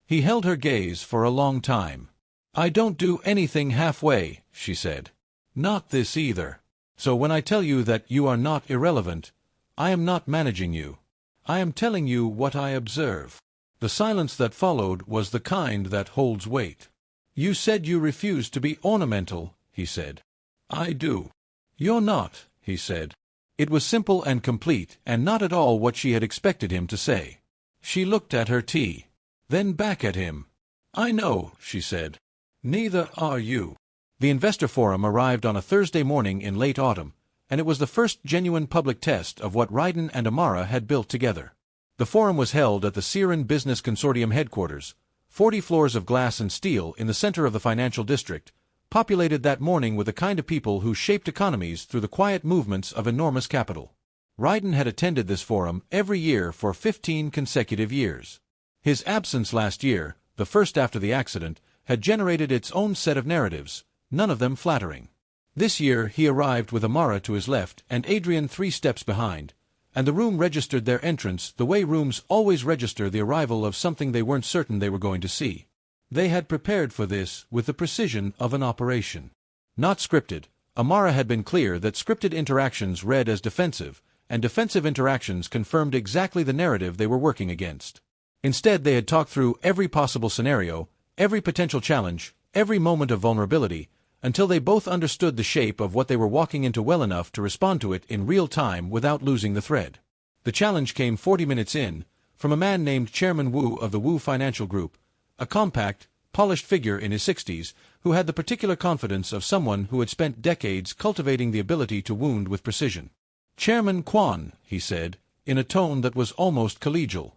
He held her gaze for a long time. I don't do anything halfway, she said. Not this either. So when I tell you that you are not irrelevant, I am not managing you. I am telling you what I observe. The silence that followed was the kind that holds weight. You said you refused to be ornamental, he said. I do. You're not, he said. It was simple and complete, and not at all what she had expected him to say. She looked at her tea. Then back at him. I know, she said. Neither are you. The investor forum arrived on a Thursday morning in late autumn, and it was the first genuine public test of what Raiden and Amara had built together. The forum was held at the Seorin Business Consortium headquarters, 40 floors of glass and steel in the center of the financial district, populated that morning with the kind of people who shaped economies through the quiet movements of enormous capital. Raiden had attended this forum every year for 15 consecutive years. His absence last year, the first after the accident, had generated its own set of narratives, none of them flattering. This year he arrived with Amara to his left and Adrian 3 steps behind, and the room registered their entrance the way rooms always register the arrival of something they weren't certain they were going to see. They had prepared for this with the precision of an operation. Not scripted, Amara had been clear that scripted interactions read as defensive, and defensive interactions confirmed exactly the narrative they were working against. Instead they had talked through every possible scenario, every potential challenge, every moment of vulnerability, until they both understood the shape of what they were walking into well enough to respond to it in real time without losing the thread. The challenge came 40 minutes in, from a man named Chairman Wu of the Wu Financial Group, a compact, polished figure in his 60s who had the particular confidence of someone who had spent decades cultivating the ability to wound with precision. Chairman Kwon, he said, in a tone that was almost collegial.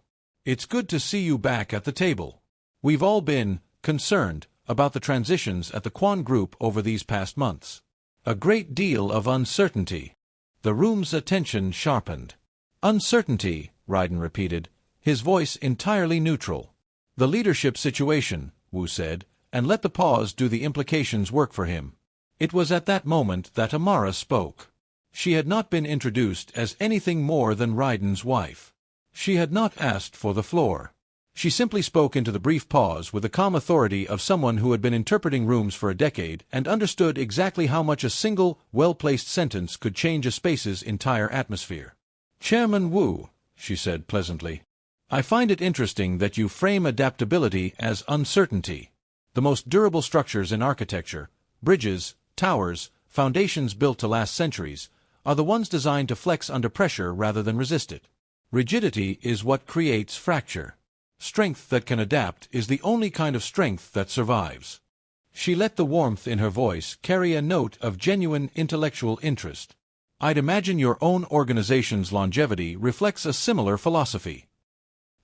It's good to see you back at the table. We've all been concerned about the transitions at the Kwon Group over these past months. A great deal of uncertainty. The room's attention sharpened. Uncertainty, Raiden repeated, his voice entirely neutral. The leadership situation, Wu said, and let the pause do the implications work for him. It was at that moment that Amara spoke. She had not been introduced as anything more than Raiden's wife. She had not asked for the floor. She simply spoke into the brief pause with the calm authority of someone who had been interpreting rooms for a decade and understood exactly how much a single, well-placed sentence could change a space's entire atmosphere. Chairman Wu, she said pleasantly, I find it interesting that you frame adaptability as uncertainty. The most durable structures in architecture, bridges, towers, foundations built to last centuries, are the ones designed to flex under pressure rather than resist it. Rigidity is what creates fracture. Strength that can adapt is the only kind of strength that survives. She let the warmth in her voice carry a note of genuine intellectual interest. I'd imagine your own organization's longevity reflects a similar philosophy.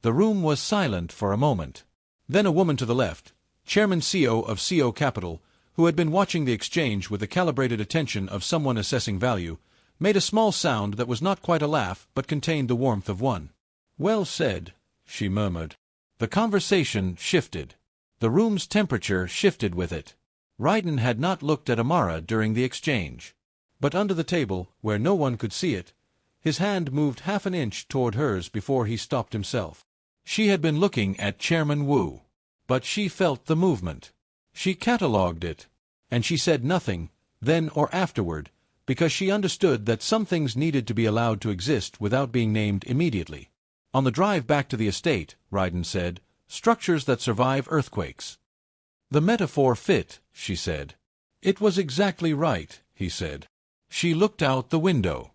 The room was silent for a moment. Then a woman to the left, Chairman CEO of CO Capital, who had been watching the exchange with the calibrated attention of someone assessing value, made a small sound that was not quite a laugh but contained the warmth of one. "Well said," she murmured. The conversation shifted. The room's temperature shifted with it. Raiden had not looked at Amara during the exchange. But under the table, where no one could see it, his hand moved half an inch toward hers before he stopped himself. She had been looking at Chairman Wu. But she felt the movement. She catalogued it. And she said nothing, then or afterward, because she understood that some things needed to be allowed to exist without being named immediately. On the drive back to the estate, Raiden said, structures that survive earthquakes. The metaphor fit, she said. It was exactly right, he said. She looked out the window.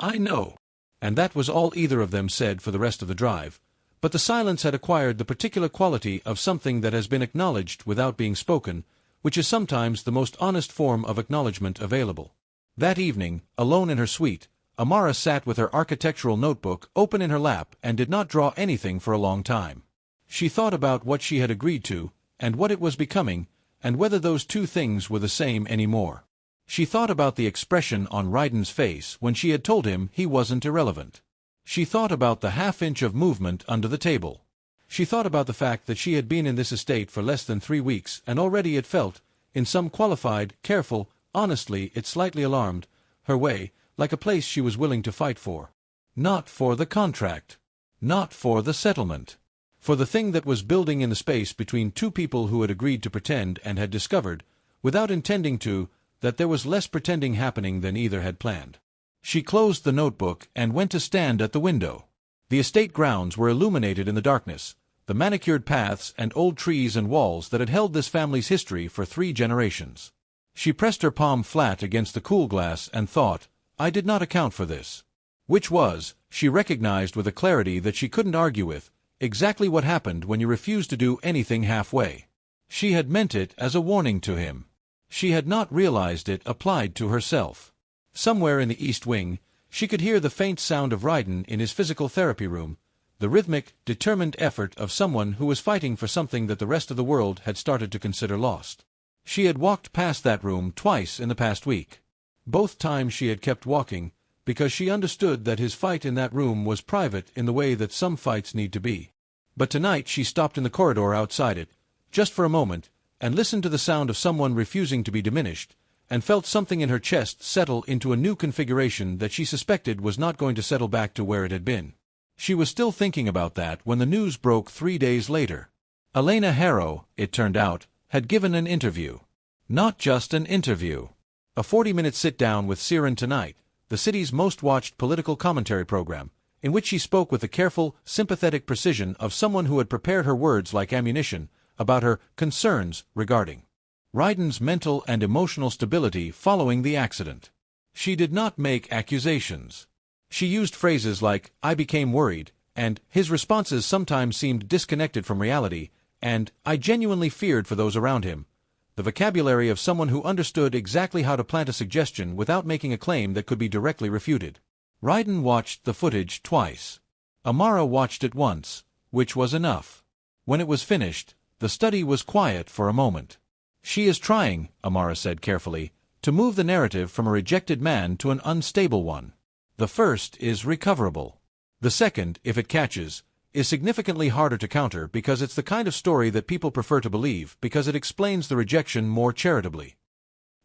I know. And that was all either of them said for the rest of the drive, but the silence had acquired the particular quality of something that has been acknowledged without being spoken, which is sometimes the most honest form of acknowledgment available. That evening, alone in her suite, Amara sat with her architectural notebook open in her lap and did not draw anything for a long time. She thought about what she had agreed to, and what it was becoming, and whether those two things were the same anymore. She thought about the expression on Raiden's face when she had told him he wasn't irrelevant. She thought about the half-inch of movement under the table. She thought about the fact that she had been in this estate for less than 3 weeks, and already it felt, in some qualified, careful, honestly it slightly alarmed, her way, like a place she was willing to fight for. Not for the contract. Not for the settlement. For the thing that was building in the space between two people who had agreed to pretend and had discovered, without intending to, that there was less pretending happening than either had planned. She closed the notebook and went to stand at the window. The estate grounds were illuminated in the darkness, the manicured paths and old trees and walls that had held this family's history for 3 generations. She pressed her palm flat against the cool glass and thought, I did not account for this. Which was, she recognized with a clarity that she couldn't argue with, exactly what happened when you refused to do anything halfway. She had meant it as a warning to him. She had not realized it applied to herself. Somewhere in the East Wing, she could hear the faint sound of Raiden in his physical therapy room, the rhythmic, determined effort of someone who was fighting for something that the rest of the world had started to consider lost. She had walked past that room twice in the past week. Both times she had kept walking, because she understood that his fight in that room was private in the way that some fights need to be. But tonight she stopped in the corridor outside it, just for a moment, and listened to the sound of someone refusing to be diminished, and felt something in her chest settle into a new configuration that she suspected was not going to settle back to where it had been. She was still thinking about that when the news broke 3 days later. Elena Harrow, it turned out, had given an interview. Not just an interview. A 40-minute sit-down with Seorin Tonight, the city's most-watched political commentary program, in which she spoke with the careful, sympathetic precision of someone who had prepared her words like ammunition about her concerns regarding Raiden's mental and emotional stability following the accident. She did not make accusations. She used phrases like, I became worried, and his responses sometimes seemed disconnected from reality, and I genuinely feared for those around him. The vocabulary of someone who understood exactly how to plant a suggestion without making a claim that could be directly refuted. Raiden watched the footage twice. Amara watched it once, which was enough. When it was finished, the study was quiet for a moment. She is trying, Amara said carefully, to move the narrative from a rejected man to an unstable one. The first is recoverable. The second, if it catches, is significantly harder to counter because it's the kind of story that people prefer to believe because it explains the rejection more charitably.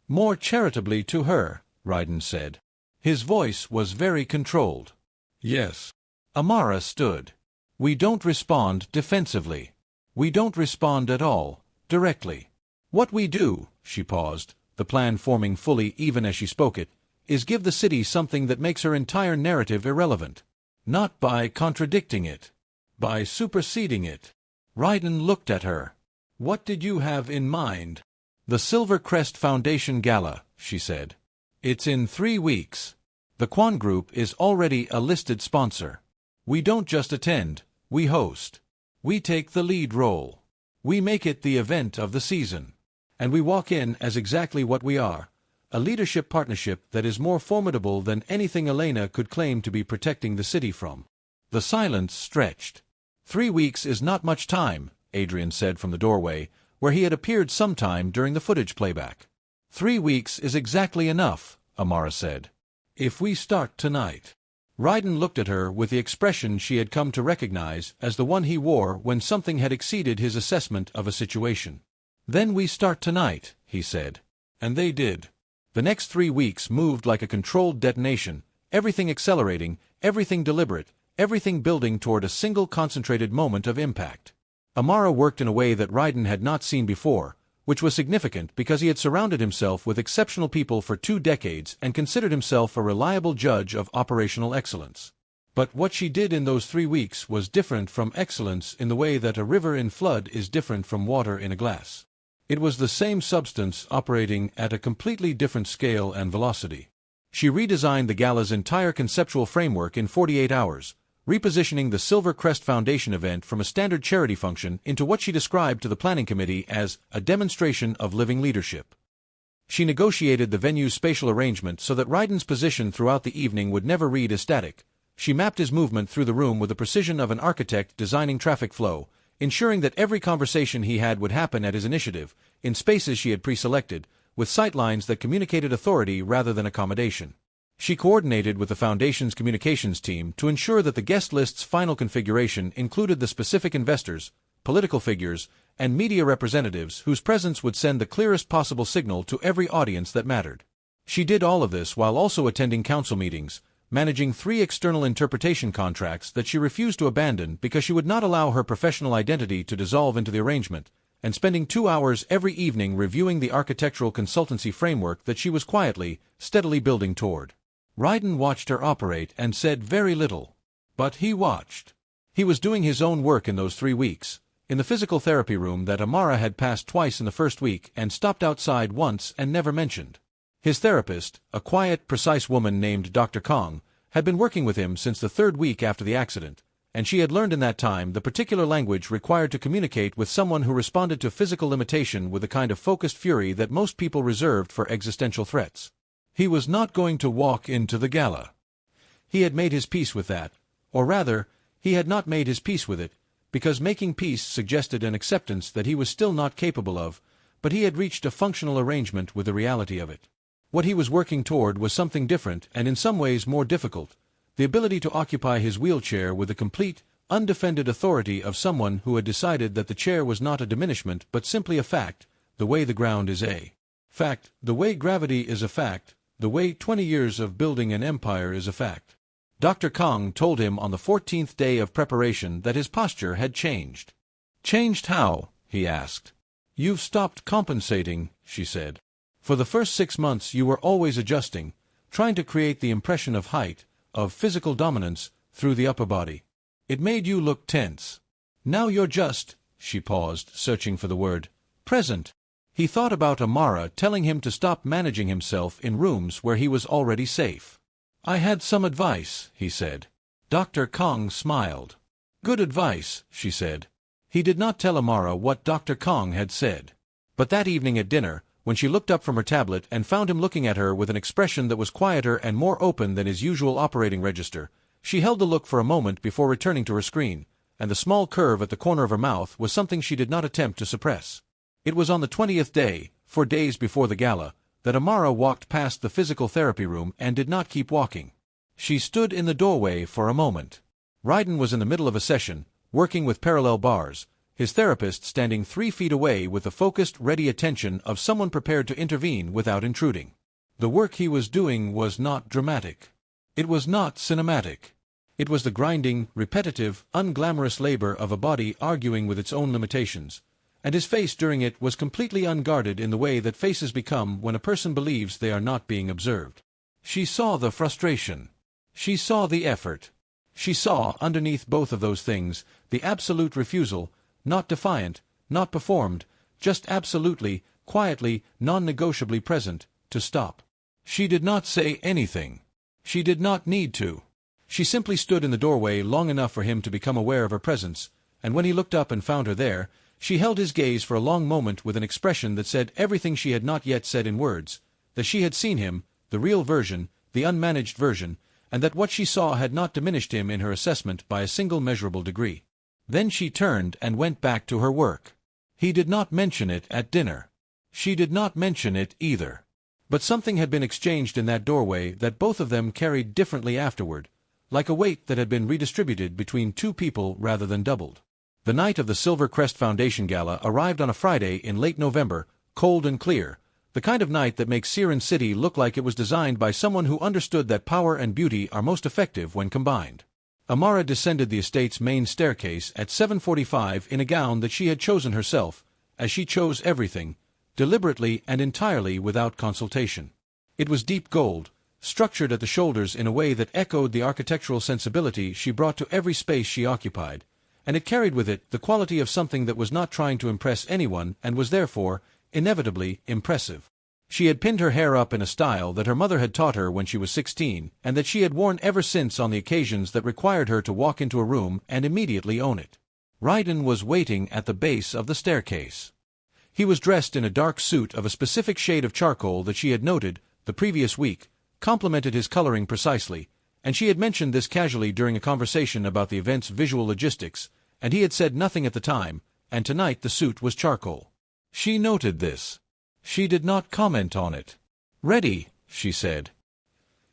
More charitably to her, Raiden said. His voice was very controlled. Yes. Amara stood. We don't respond defensively. We don't respond at all, directly. What we do, she paused, the plan forming fully even as she spoke it, is give the city something that makes her entire narrative irrelevant. Not by contradicting it. By superseding it. Raiden looked at her. What did you have in mind? The Silver Crest Foundation Gala, she said. It's in 3 weeks. The Kwon Group is already a listed sponsor. We don't just attend, we host. We take the lead role. We make it the event of the season. And we walk in as exactly what we are, a leadership partnership that is more formidable than anything Elena could claim to be protecting the city from. The silence stretched. 3 weeks is not much time, Adrian said from the doorway, where he had appeared sometime during the footage playback. 3 weeks is exactly enough, Amara said. If we start tonight. Raiden looked at her with the expression she had come to recognize as the one he wore when something had exceeded his assessment of a situation. Then we start tonight, he said. And they did. The next 3 weeks moved like a controlled detonation, everything accelerating, everything deliberate, everything building toward a single concentrated moment of impact. Amara worked in a way that Raiden had not seen before, which was significant because he had surrounded himself with exceptional people for 2 decades and considered himself a reliable judge of operational excellence. But what she did in those 3 weeks was different from excellence in the way that a river in flood is different from water in a glass. It was the same substance operating at a completely different scale and velocity. She redesigned the gala's entire conceptual framework in 48 hours, repositioning the Silver Crest Foundation event from a standard charity function into what she described to the planning committee as a demonstration of living leadership. She negotiated the venue's spatial arrangement so that Raiden's position throughout the evening would never read as static. She mapped his movement through the room with the precision of an architect designing traffic flow, ensuring that every conversation he had would happen at his initiative, in spaces she had pre-selected, with sightlines that communicated authority rather than accommodation. She coordinated with the Foundation's communications team to ensure that the guest list's final configuration included the specific investors, political figures, and media representatives whose presence would send the clearest possible signal to every audience that mattered. She did all of this while also attending council meetings, managing 3 external interpretation contracts that she refused to abandon because she would not allow her professional identity to dissolve into the arrangement, and spending 2 hours every evening reviewing the architectural consultancy framework that she was quietly, steadily building toward. Raiden watched her operate and said very little. But he watched. He was doing his own work in those 3 weeks, in the physical therapy room that Amara had passed twice in the first week and stopped outside once and never mentioned. His therapist, a quiet, precise woman named Dr. Kong, had been working with him since the 3rd week after the accident, and she had learned in that time the particular language required to communicate with someone who responded to physical limitation with the kind of focused fury that most people reserved for existential threats. He was not going to walk into the gala. He had made his peace with that, or rather, he had not made his peace with it, because making peace suggested an acceptance that he was still not capable of, but he had reached a functional arrangement with the reality of it. What he was working toward was something different and in some ways more difficult, the ability to occupy his wheelchair with the complete, undefended authority of someone who had decided that the chair was not a diminishment but simply a fact, the way the ground is a fact, the way gravity is a fact, the way 20 years of building an empire is a fact. Dr. Kong told him on the 14th day of preparation that his posture had changed. Changed how? He asked. You've stopped compensating, she said. For the first 6 months you were always adjusting, trying to create the impression of height, of physical dominance, through the upper body. It made you look tense. Now you're just, she paused, searching for the word, present. He thought about Amara telling him to stop managing himself in rooms where he was already safe. I had some advice, he said. Dr. Kong smiled. Good advice, she said. He did not tell Amara what Dr. Kong had said. But that evening at dinner, when she looked up from her tablet and found him looking at her with an expression that was quieter and more open than his usual operating register, she held the look for a moment before returning to her screen, and the small curve at the corner of her mouth was something she did not attempt to suppress. It was on the 20th day, 4 days before the gala, that Amara walked past the physical therapy room and did not keep walking. She stood in the doorway for a moment. Raiden was in the middle of a session, working with parallel bars, his therapist standing 3 feet away with the focused, ready attention of someone prepared to intervene without intruding. The work he was doing was not dramatic. It was not cinematic. It was the grinding, repetitive, unglamorous labor of a body arguing with its own limitations, and his face during it was completely unguarded in the way that faces become when a person believes they are not being observed. She saw the frustration. She saw the effort. She saw, underneath both of those things, the absolute refusal, not defiant, not performed, just absolutely, quietly, non-negotiably present, to stop. She did not say anything. She did not need to. She simply stood in the doorway long enough for him to become aware of her presence, and when he looked up and found her there, she held his gaze for a long moment with an expression that said everything she had not yet said in words, that she had seen him, the real version, the unmanaged version, and that what she saw had not diminished him in her assessment by a single measurable degree. Then she turned and went back to her work. He did not mention it at dinner. She did not mention it either. But something had been exchanged in that doorway that both of them carried differently afterward, like a weight that had been redistributed between two people rather than doubled. The night of the Silver Crest Foundation Gala arrived on a Friday in late November, cold and clear, the kind of night that makes Seorin City look like it was designed by someone who understood that power and beauty are most effective when combined. Amara descended the estate's main staircase at 7:45 in a gown that she had chosen herself, as she chose everything, deliberately and entirely without consultation. It was deep gold, structured at the shoulders in a way that echoed the architectural sensibility she brought to every space she occupied, and it carried with it the quality of something that was not trying to impress anyone and was therefore, inevitably, impressive. She had pinned her hair up in a style that her mother had taught her when she was 16, and that she had worn ever since on the occasions that required her to walk into a room and immediately own it. Raiden was waiting at the base of the staircase. He was dressed in a dark suit of a specific shade of charcoal that she had noted, the previous week, complemented his coloring precisely, and she had mentioned this casually during a conversation about the event's visual logistics, and he had said nothing at the time, and tonight the suit was charcoal. She noted this. She did not comment on it. "Ready," she said.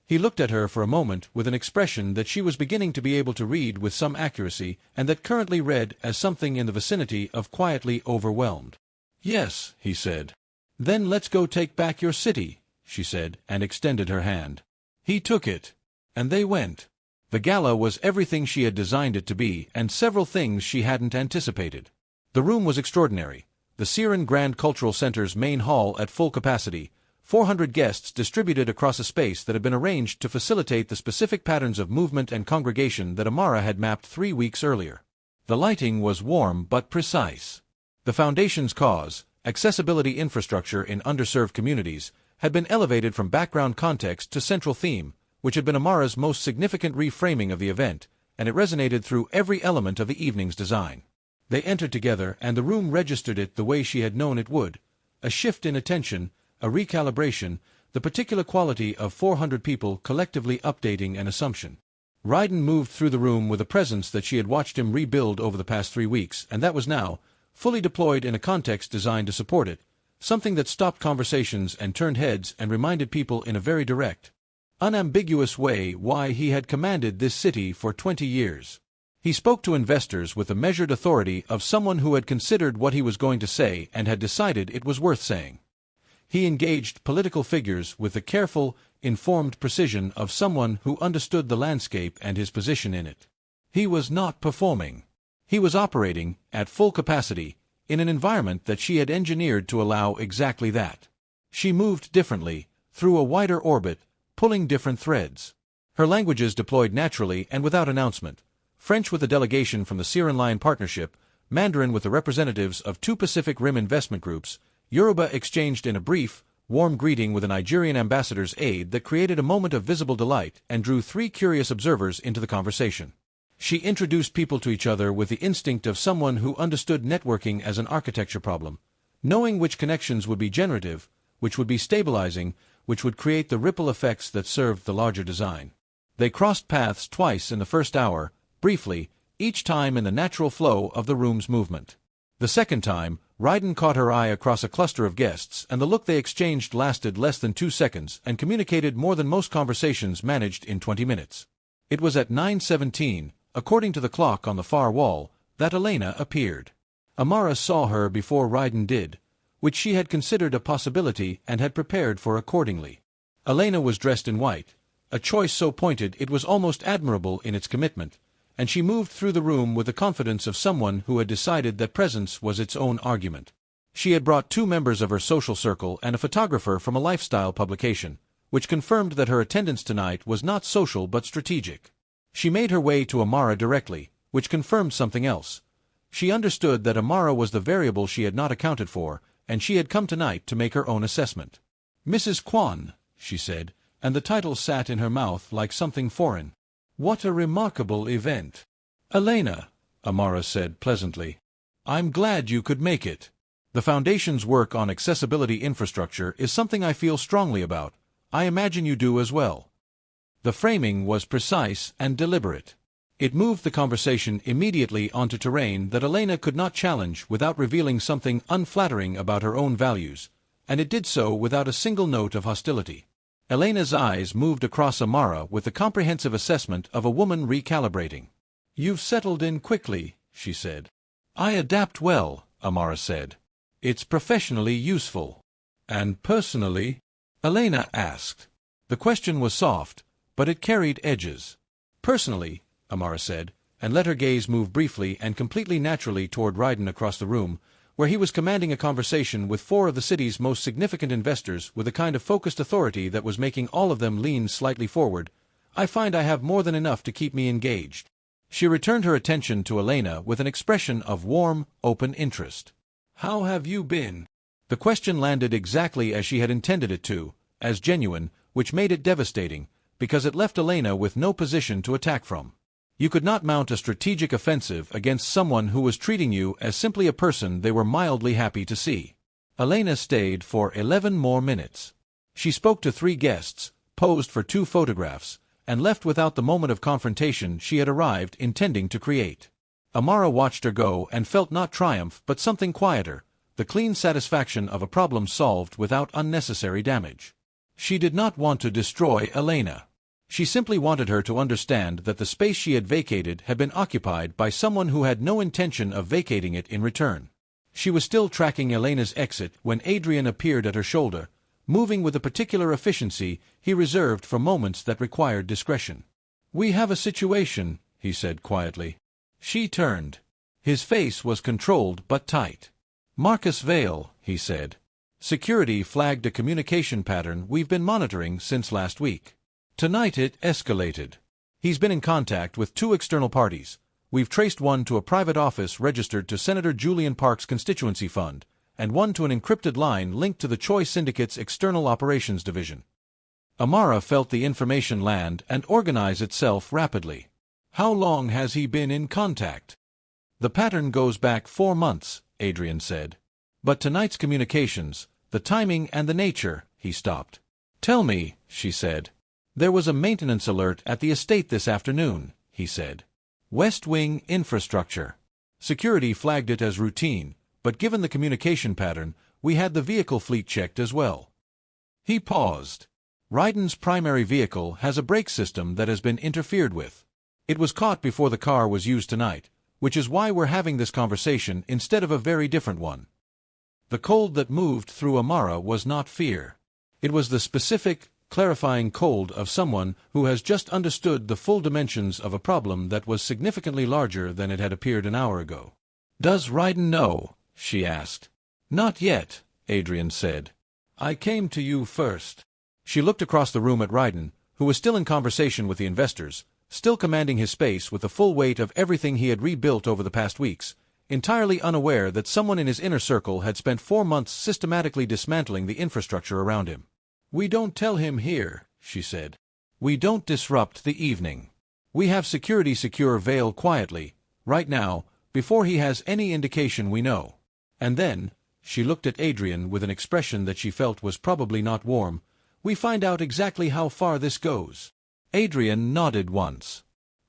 He looked at her for a moment with an expression that she was beginning to be able to read with some accuracy, and that currently read as something in the vicinity of quietly overwhelmed. "Yes," he said. "Then let's go take back your city," she said, and extended her hand. He took it, and they went. The gala was everything she had designed it to be, and several things she hadn't anticipated. The room was extraordinary. The Seorin Grand Cultural Center's main hall at full capacity, 400 guests distributed across a space that had been arranged to facilitate the specific patterns of movement and congregation that Amara had mapped 3 weeks earlier. The lighting was warm but precise. The Foundation's cause, accessibility infrastructure in underserved communities, had been elevated from background context to central theme, which had been Amara's most significant reframing of the event, and it resonated through every element of the evening's design. They entered together, and the room registered it the way she had known it would. A shift in attention, a recalibration, the particular quality of 400 people collectively updating an assumption. Raiden moved through the room with a presence that she had watched him rebuild over the past 3 weeks, and that was now, fully deployed in a context designed to support it, something that stopped conversations and turned heads and reminded people in a very direct, unambiguous way why he had commanded this city for 20 years. He spoke to investors with the measured authority of someone who had considered what he was going to say and had decided it was worth saying. He engaged political figures with the careful, informed precision of someone who understood the landscape and his position in it. He was not performing. He was operating, at full capacity, in an environment that she had engineered to allow exactly that. She moved differently, through a wider orbit, pulling different threads. Her languages deployed naturally and without announcement. French with a delegation from the Seorin Line Partnership, Mandarin with the representatives of 2 Pacific Rim investment groups, Yoruba exchanged in a brief, warm greeting with a Nigerian ambassador's aide that created a moment of visible delight and drew 3 curious observers into the conversation. She introduced people to each other with the instinct of someone who understood networking as an architecture problem, knowing which connections would be generative, which would be stabilizing, which would create the ripple effects that served the larger design. They crossed paths twice in the first hour, briefly, each time in the natural flow of the room's movement. The second time, Raiden caught her eye across a cluster of guests, and the look they exchanged lasted less than 2 seconds and communicated more than most conversations managed in 20 minutes. It was at 9:17, according to the clock on the far wall, that Elena appeared. Amara saw her before Raiden did, which she had considered a possibility and had prepared for accordingly. Elena was dressed in white, a choice so pointed it was almost admirable in its commitment, and she moved through the room with the confidence of someone who had decided that presence was its own argument. She had brought 2 members of her social circle and a photographer from a lifestyle publication, which confirmed that her attendance tonight was not social but strategic. She made her way to Amara directly, which confirmed something else. She understood that Amara was the variable she had not accounted for, and she had come tonight to make her own assessment. "Mrs. Kwon," she said, and the title sat in her mouth like something foreign. "What a remarkable event." "Elena," Amara said pleasantly. "I'm glad you could make it. The Foundation's work on accessibility infrastructure is something I feel strongly about. I imagine you do as well." The framing was precise and deliberate. It moved the conversation immediately onto terrain that Elena could not challenge without revealing something unflattering about her own values, and it did so without a single note of hostility. Elena's eyes moved across Amara with the comprehensive assessment of a woman recalibrating. "You've settled in quickly," she said. "I adapt well," Amara said. "It's professionally useful." "And personally?" Elena asked. The question was soft, but it carried edges. "Personally," Amara said, and let her gaze move briefly and completely naturally toward Raiden across the room, where he was commanding a conversation with 4 of the city's most significant investors with a kind of focused authority that was making all of them lean slightly forward. "I find I have more than enough to keep me engaged." She returned her attention to Elena with an expression of warm, open interest. "How have you been?" The question landed exactly as she had intended it to, as genuine, which made it devastating, because it left Elena with no position to attack from. You could not mount a strategic offensive against someone who was treating you as simply a person they were mildly happy to see. Elena stayed for 11 more minutes. She spoke to 3 guests, posed for 2 photographs, and left without the moment of confrontation she had arrived intending to create. Amara watched her go and felt not triumph but something quieter, the clean satisfaction of a problem solved without unnecessary damage. She did not want to destroy Elena. She simply wanted her to understand that the space she had vacated had been occupied by someone who had no intention of vacating it in return. She was still tracking Elena's exit when Adrian appeared at her shoulder, moving with a particular efficiency he reserved for moments that required discretion. "We have a situation," he said quietly. She turned. His face was controlled but tight. "Marcus Vale," he said. "Security flagged a communication pattern we've been monitoring since last week. Tonight it escalated. He's been in contact with 2 external parties. We've traced one to a private office registered to Senator Julian Park's constituency fund, and one to an encrypted line linked to the Choi Syndicate's External Operations Division." Amara felt the information land and organize itself rapidly. "How long has he been in contact?" "The pattern goes back 4 months, Adrian said. "But tonight's communications, the timing and the nature," he stopped. "Tell me," she said. "There was a maintenance alert at the estate this afternoon," he said. "West Wing infrastructure. Security flagged it as routine, but given the communication pattern, we had the vehicle fleet checked as well." He paused. "Raiden's primary vehicle has a brake system that has been interfered with. It was caught before the car was used tonight, which is why we're having this conversation instead of a very different one." The cold that moved through Amara was not fear. It was the specific, clarifying cold of someone who has just understood the full dimensions of a problem that was significantly larger than it had appeared an hour ago. "Does Raiden know?" she asked. "Not yet," Adrian said. "I came to you first." She looked across the room at Raiden, who was still in conversation with the investors, still commanding his space with the full weight of everything he had rebuilt over the past weeks, entirely unaware that someone in his inner circle had spent 4 months systematically dismantling the infrastructure around him. "We don't tell him here," she said. "We don't disrupt the evening. We have security secure Vale quietly, right now, before he has any indication we know. And then," she looked at Adrian with an expression that she felt was probably not warm, "we find out exactly how far this goes." Adrian nodded once.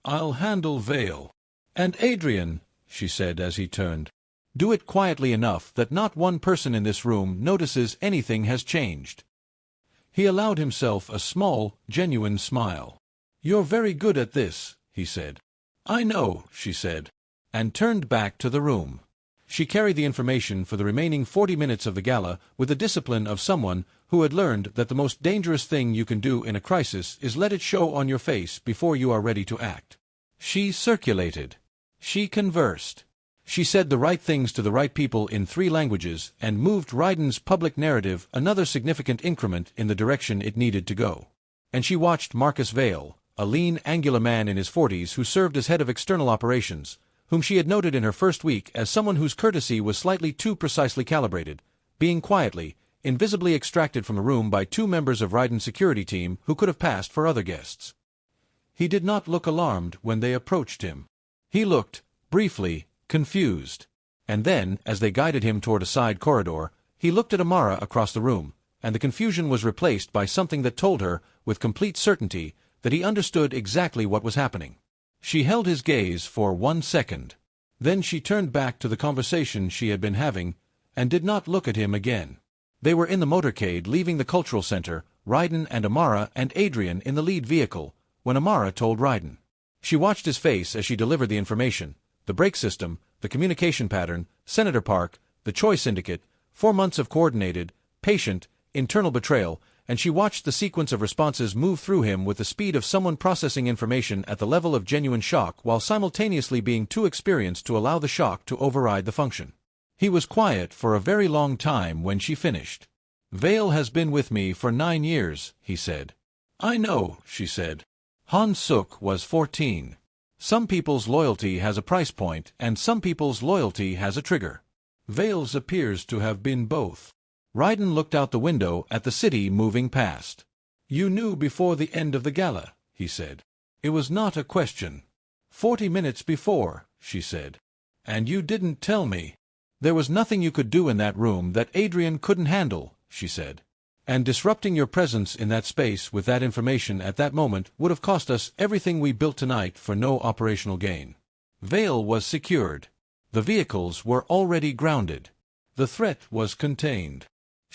"I'll handle Vale." "And Adrian," she said as he turned, "do it quietly enough that not one person in this room notices anything has changed." He allowed himself a small, genuine smile. "You're very good at this," he said. "I know," she said, and turned back to the room. She carried the information for the remaining 40 minutes of the gala with the discipline of someone who had learned that the most dangerous thing you can do in a crisis is let it show on your face before you are ready to act. She circulated. She conversed. She said the right things to the right people in 3 languages and moved Raiden's public narrative another significant increment in the direction it needed to go. And she watched Marcus Vale, a lean, angular man in his 40s who served as head of external operations, whom she had noted in her first week as someone whose courtesy was slightly too precisely calibrated, being quietly, invisibly extracted from the room by 2 members of Raiden's security team who could have passed for other guests. He did not look alarmed when they approached him. He looked, briefly, confused. And then, as they guided him toward a side corridor, he looked at Amara across the room, and the confusion was replaced by something that told her, with complete certainty, that he understood exactly what was happening. She held his gaze for 1 second. Then she turned back to the conversation she had been having, and did not look at him again. They were in the motorcade leaving the cultural center, Raiden and Amara and Adrian in the lead vehicle, when Amara told Raiden. She watched his face as she delivered the information: the brake system, the communication pattern, Senator Park, the Choi Syndicate, 4 months of coordinated, patient, internal betrayal, and she watched the sequence of responses move through him with the speed of someone processing information at the level of genuine shock while simultaneously being too experienced to allow the shock to override the function. He was quiet for a very long time when she finished. "Vale has been with me for 9 years, he said. "I know," she said. "Han Suk was 14. Some people's loyalty has a price point, and some people's loyalty has a trigger. Vale's appears to have been both." Raiden looked out the window at the city moving past. "You knew before the end of the gala," he said. "It was not a question." 40 minutes before," she said. "And you didn't tell me." "There was nothing you could do in that room that Adrian couldn't handle," she said. "And disrupting your presence in that space with that information at that moment would have cost us everything we built tonight for no operational gain." Vale was secured. The vehicles were already grounded. The threat was contained.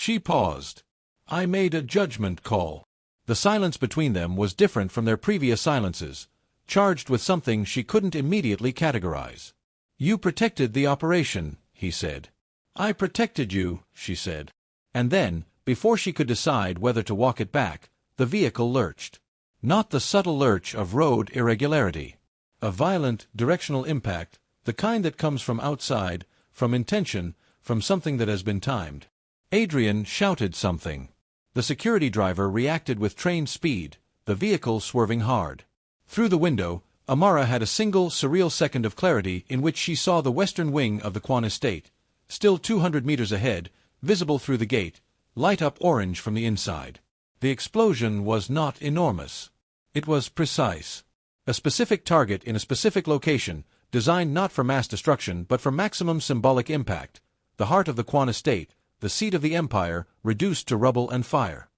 She paused. "I made a judgment call." The silence between them was different from their previous silences, charged with something she couldn't immediately categorize. "You protected the operation," he said. "I protected you," she said. And then, before she could decide whether to walk it back, the vehicle lurched. Not the subtle lurch of road irregularity. A violent, directional impact, the kind that comes from outside, from intention, from something that has been timed. Adrian shouted something. The security driver reacted with trained speed, the vehicle swerving hard. Through the window, Amara had a single, surreal second of clarity in which she saw the western wing of the Kwon estate, still 200 meters ahead, visible through the gate, light up orange from the inside. The explosion was not enormous. It was precise. A specific target in a specific location, designed not for mass destruction but for maximum symbolic impact, the heart of the Kwon estate, the seat of the empire, reduced to rubble and fire.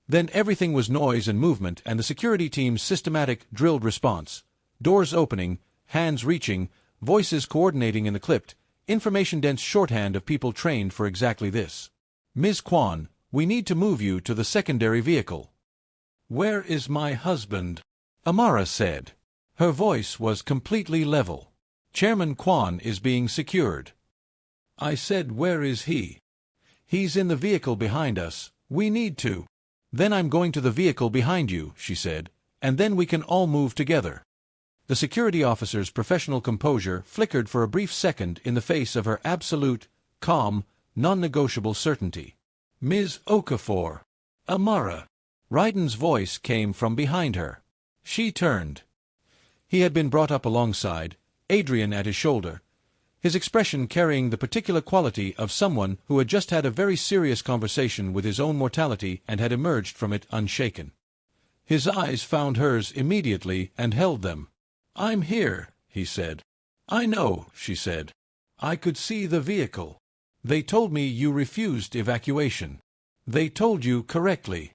Then everything was noise and movement and the security team's systematic, drilled response. Doors opening, hands reaching, voices coordinating in the clipped, information-dense shorthand of people trained for exactly this. "Ms. Kwon, we need to move you to the secondary vehicle." "Where is my husband?" Amara said. Her voice was completely level. "Chairman Kwon is being secured." "I said, where is he?" "He's in the vehicle behind us. We need to." "Then I'm going to the vehicle behind you," she said, "and then we can all move together." The security officer's professional composure flickered for a brief second in the face of her absolute, calm, non-negotiable certainty. "Ms. Okafor." "Amara." Raiden's voice came from behind her. She turned. He had been brought up alongside, Adrian at his shoulder, his expression carrying the particular quality of someone who had just had a very serious conversation with his own mortality and had emerged from it unshaken. His eyes found hers immediately and held them. "I'm here," he said. "I know," she said. "I could see the vehicle. They told me you refused evacuation. They told you correctly."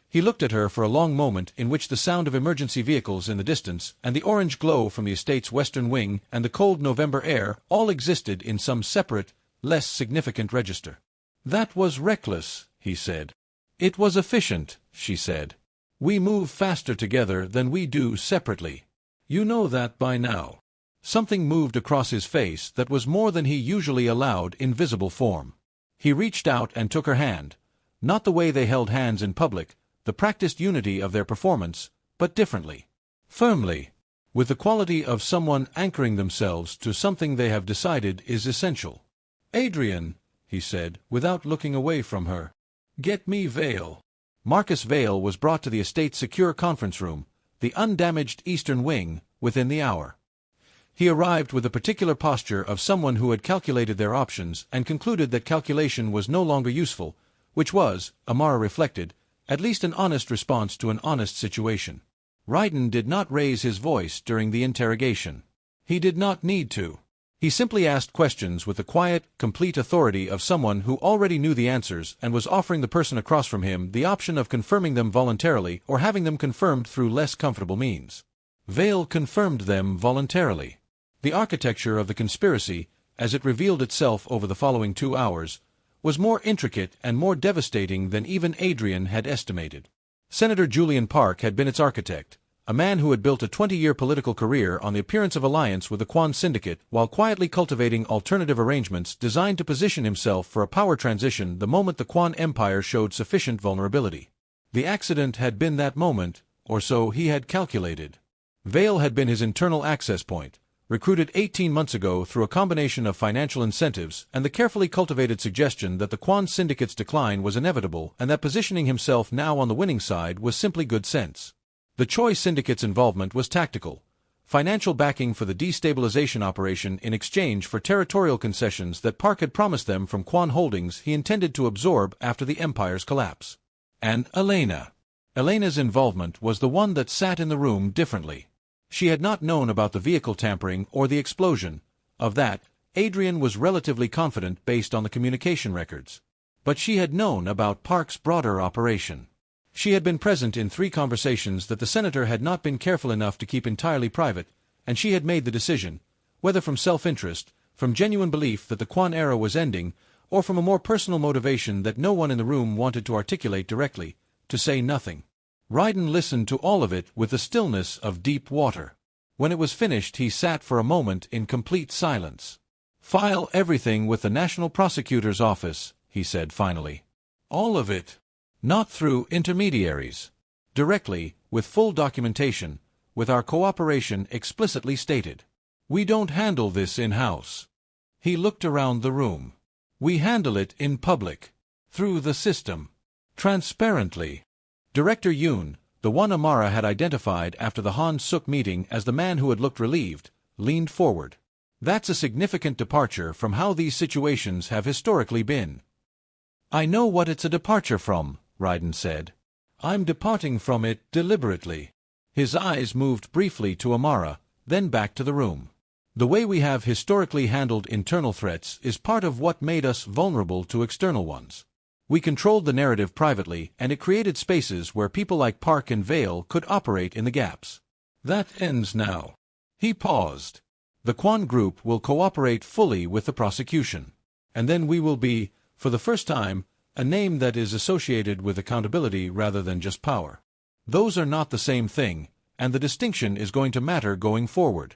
He looked at her for a long moment in which the sound of emergency vehicles in the distance and the orange glow from the estate's western wing and the cold November air all existed in some separate, less significant register. "That was reckless," he said. "It was efficient," she said. "We move faster together than we do separately. You know that by now." Something moved across his face that was more than he usually allowed in visible form. He reached out and took her hand, not the way they held hands in public, the practiced unity of their performance, but differently. Firmly, with the quality of someone anchoring themselves to something they have decided is essential. "Adrian," he said, without looking away from her. "Get me Vale." Marcus Vale was brought to the estate's secure conference room, the undamaged eastern wing, within the hour. He arrived with the particular posture of someone who had calculated their options and concluded that calculation was no longer useful, which was, Amara reflected, at least an honest response to an honest situation. Raiden did not raise his voice during the interrogation. He did not need to. He simply asked questions with the quiet, complete authority of someone who already knew the answers and was offering the person across from him the option of confirming them voluntarily or having them confirmed through less comfortable means. Vale confirmed them voluntarily. The architecture of the conspiracy, as it revealed itself over the following 2 hours, was more intricate and more devastating than even Adrian had estimated. Senator Julian Park had been its architect, a man who had built a 20-year political career on the appearance of alliance with the Kwon syndicate while quietly cultivating alternative arrangements designed to position himself for a power transition the moment the Kwon Empire showed sufficient vulnerability. The accident had been that moment, or so he had calculated. Vale had been his internal access point, recruited 18 months ago through a combination of financial incentives and the carefully cultivated suggestion that the Kwon syndicate's decline was inevitable and that positioning himself now on the winning side was simply good sense. The Choi syndicate's involvement was tactical, financial backing for the destabilization operation in exchange for territorial concessions that Park had promised them from Kwon holdings he intended to absorb after the empire's collapse. And Elena's involvement was the one that sat in the room differently. She had not known about the vehicle tampering or the explosion. Of that, Adrian was relatively confident based on the communication records. But she had known about Park's broader operation. She had been present in 3 conversations that the senator had not been careful enough to keep entirely private, and she had made the decision, whether from self-interest, from genuine belief that the Kwon era was ending, or from a more personal motivation that no one in the room wanted to articulate directly, to say nothing. Raiden listened to all of it with the stillness of deep water. When it was finished, he sat for a moment in complete silence. "File everything with the National Prosecutor's Office," he said finally. "All of it. Not through intermediaries. Directly, with full documentation, with our cooperation explicitly stated. We don't handle this in-house." He looked around the room. "We handle it in public. Through the system. Transparently." Director Yoon, the one Amara had identified after the Han Suk meeting as the man who had looked relieved, leaned forward. "That's a significant departure from how these situations have historically been." "I know what it's a departure from," Raiden said. "I'm departing from it deliberately." His eyes moved briefly to Amara, then back to the room. "The way we have historically handled internal threats is part of what made us vulnerable to external ones. We controlled the narrative privately, and it created spaces where people like Park and Vale could operate in the gaps. That ends now." He paused. "The Kwon Group will cooperate fully with the prosecution. And then we will be, for the first time, a name that is associated with accountability rather than just power. Those are not the same thing, and the distinction is going to matter going forward."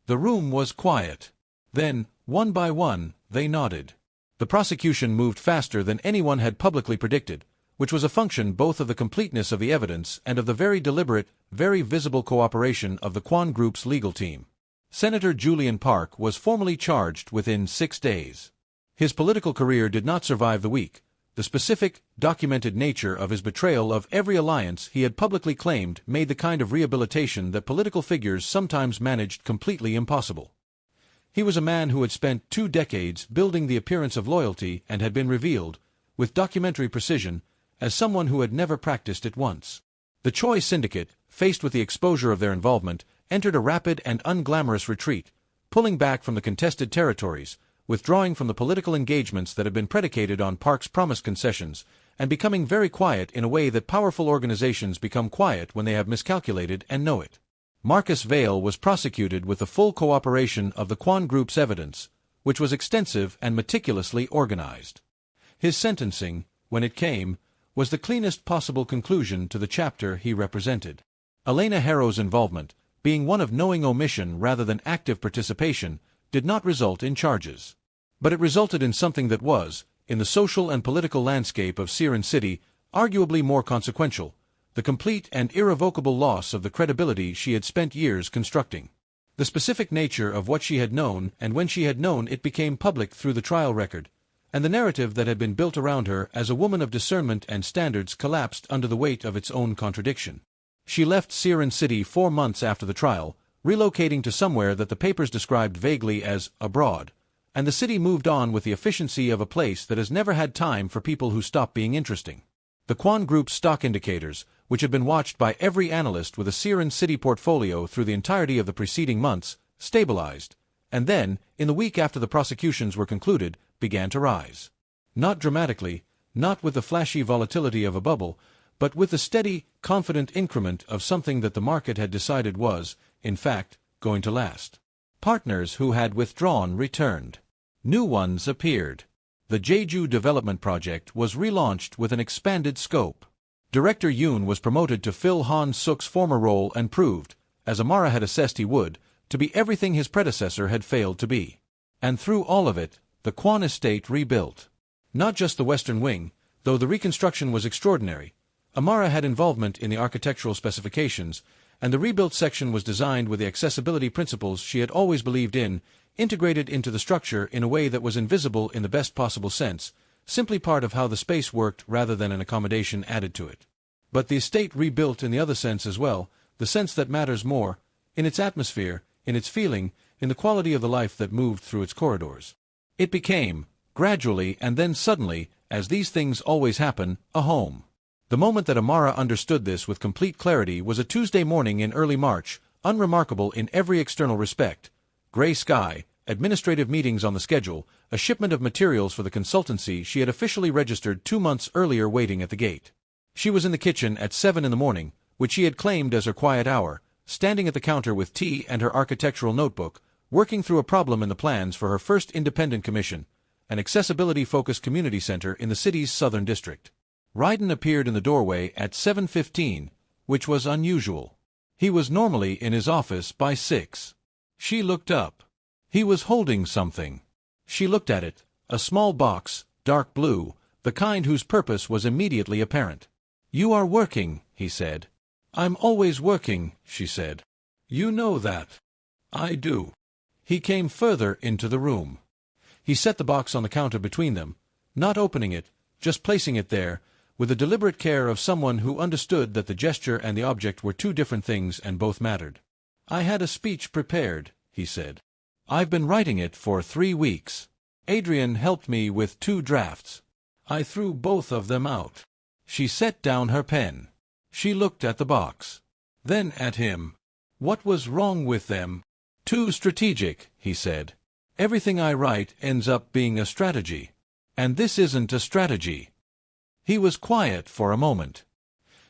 The room was quiet. Then, one by one, they nodded. The prosecution moved faster than anyone had publicly predicted, which was a function both of the completeness of the evidence and of the very deliberate, very visible cooperation of the Kwon Group's legal team. Senator Julian Park was formally charged within 6 days. His political career did not survive the week. The specific, documented nature of his betrayal of every alliance he had publicly claimed made the kind of rehabilitation that political figures sometimes managed completely impossible. He was a man who had spent 2 decades building the appearance of loyalty and had been revealed, with documentary precision, as someone who had never practiced it once. The Choi syndicate, faced with the exposure of their involvement, entered a rapid and unglamorous retreat, pulling back from the contested territories, withdrawing from the political engagements that had been predicated on Park's promised concessions, and becoming very quiet in a way that powerful organizations become quiet when they have miscalculated and know it. Marcus Vale was prosecuted with the full cooperation of the Kwon Group's evidence, which was extensive and meticulously organized. His sentencing, when it came, was the cleanest possible conclusion to the chapter he represented. Elena Harrow's involvement, being one of knowing omission rather than active participation, did not result in charges. But it resulted in something that was, in the social and political landscape of Seorin City, arguably more consequential: the complete and irrevocable loss of the credibility she had spent years constructing. The specific nature of what she had known, and when she had known it became public through the trial record, and the narrative that had been built around her as a woman of discernment and standards collapsed under the weight of its own contradiction. She left Seorin City 4 months after the trial, relocating to somewhere that the papers described vaguely as abroad, and the city moved on with the efficiency of a place that has never had time for people who stop being interesting. The Kwon Group's stock indicators, which had been watched by every analyst with a Seorin City portfolio through the entirety of the preceding months, stabilized, and then, in the week after the prosecutions were concluded, began to rise. Not dramatically, not with the flashy volatility of a bubble, but with the steady, confident increment of something that the market had decided was, in fact, going to last. Partners who had withdrawn returned. New ones appeared. The Jeju development project was relaunched with an expanded scope. Director Yoon was promoted to fill Han Suk's former role and proved, as Amara had assessed he would, to be everything his predecessor had failed to be. And through all of it, the Kwon estate rebuilt. Not just the western wing, though the reconstruction was extraordinary. Amara had involvement in the architectural specifications, and the rebuilt section was designed with the accessibility principles she had always believed in, integrated into the structure in a way that was invisible in the best possible sense, simply part of how the space worked rather than an accommodation added to it. But the estate rebuilt in the other sense as well, the sense that matters more, in its atmosphere, in its feeling, in the quality of the life that moved through its corridors. It became, gradually and then suddenly, as these things always happen, a home. The moment that Amara understood this with complete clarity was a Tuesday morning in early March, unremarkable in every external respect. Gray sky, administrative meetings on the schedule, a shipment of materials for the consultancy she had officially registered 2 months earlier waiting at the gate. She was in the kitchen at 7 in the morning, which she had claimed as her quiet hour, standing at the counter with tea and her architectural notebook, working through a problem in the plans for her first independent commission, an accessibility-focused community center in the city's southern district. Raiden appeared in the doorway at 7:15, which was unusual. He was normally in his office by 6. She looked up. He was holding something. She looked at it, a small box, dark blue, the kind whose purpose was immediately apparent. "You are working," he said. "I'm always working," she said. "You know that." "I do." He came further into the room. He set the box on the counter between them, not opening it, just placing it there, with the deliberate care of someone who understood that the gesture and the object were two different things and both mattered. "I had a speech prepared," he said. "I've been writing it for 3 weeks. Adrian helped me with 2 drafts. I threw both of them out." She set down her pen. She looked at the box. Then at him. "What was wrong with them?" "Too strategic," he said. "Everything I write ends up being a strategy. And this isn't a strategy." He was quiet for a moment.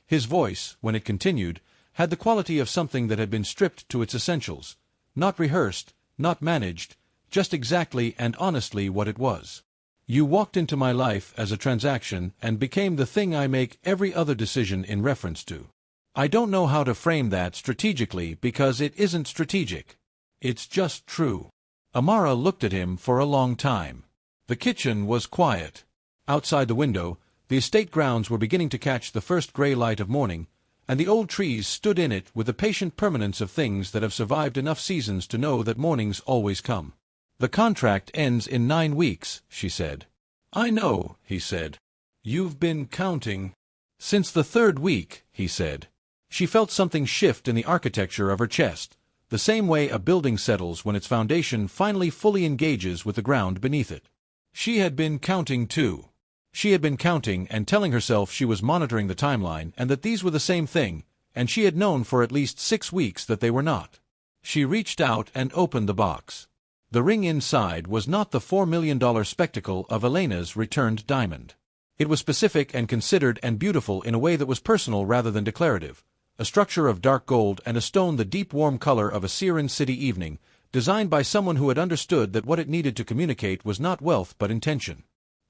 His voice, when it continued, had the quality of something that had been stripped to its essentials, not rehearsed, not managed, just exactly and honestly what it was. "You walked into my life as a transaction and became the thing I make every other decision in reference to. I don't know how to frame that strategically because it isn't strategic. It's just true." Amara looked at him for a long time. The kitchen was quiet. Outside the window, the estate grounds were beginning to catch the first gray light of morning, and the old trees stood in it with the patient permanence of things that have survived enough seasons to know that mornings always come. "The contract ends in 9 weeks, she said. "I know," he said. "You've been counting." "Since the 3rd week," he said. She felt something shift in the architecture of her chest, the same way a building settles when its foundation finally fully engages with the ground beneath it. She had been counting too. She had been counting and telling herself she was monitoring the timeline and that these were the same thing, and she had known for at least 6 weeks that they were not. She reached out and opened the box. The ring inside was not the $4 million spectacle of Elena's returned diamond. It was specific and considered and beautiful in a way that was personal rather than declarative, a structure of dark gold and a stone the deep warm color of a Seorin City evening, designed by someone who had understood that what it needed to communicate was not wealth but intention.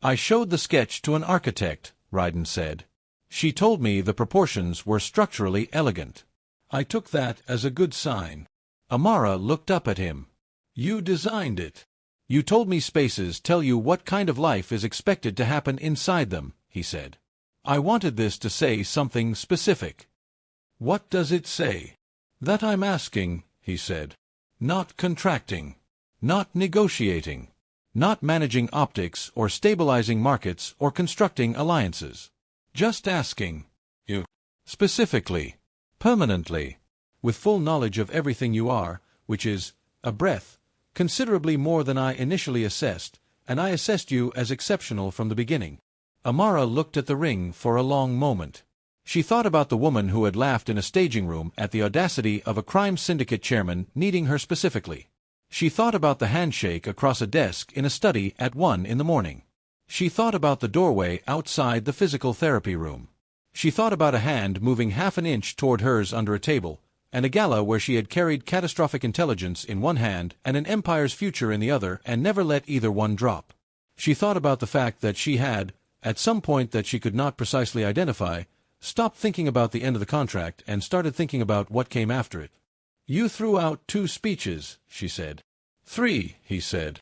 "I showed the sketch to an architect," Raiden said. "She told me the proportions were structurally elegant. I took that as a good sign." Amara looked up at him. "You designed it. You told me spaces tell you what kind of life is expected to happen inside them," he said. "I wanted this to say something specific." "What does it say?" "That I'm asking," he said. "Not contracting. Not negotiating. Not managing optics or stabilizing markets or constructing alliances. Just asking. You. Specifically. Permanently. with full knowledge of everything you are, which is a breath, considerably more than I initially assessed, and I assessed you as exceptional from the beginning." Amara looked at the ring for a long moment. She thought about the woman who had laughed in a staging room at the audacity of a crime syndicate chairman needing her specifically. She thought about the handshake across a desk in a study at 1 in the morning. She thought about the doorway outside the physical therapy room. She thought about a hand moving half an inch toward hers under a table, and a gala where she had carried catastrophic intelligence in one hand and an empire's future in the other and never let either one drop. She thought about the fact that she had, at some point that she could not precisely identify, stopped thinking about the end of the contract and started thinking about what came after it. "You threw out 2 speeches," she said. "3, he said.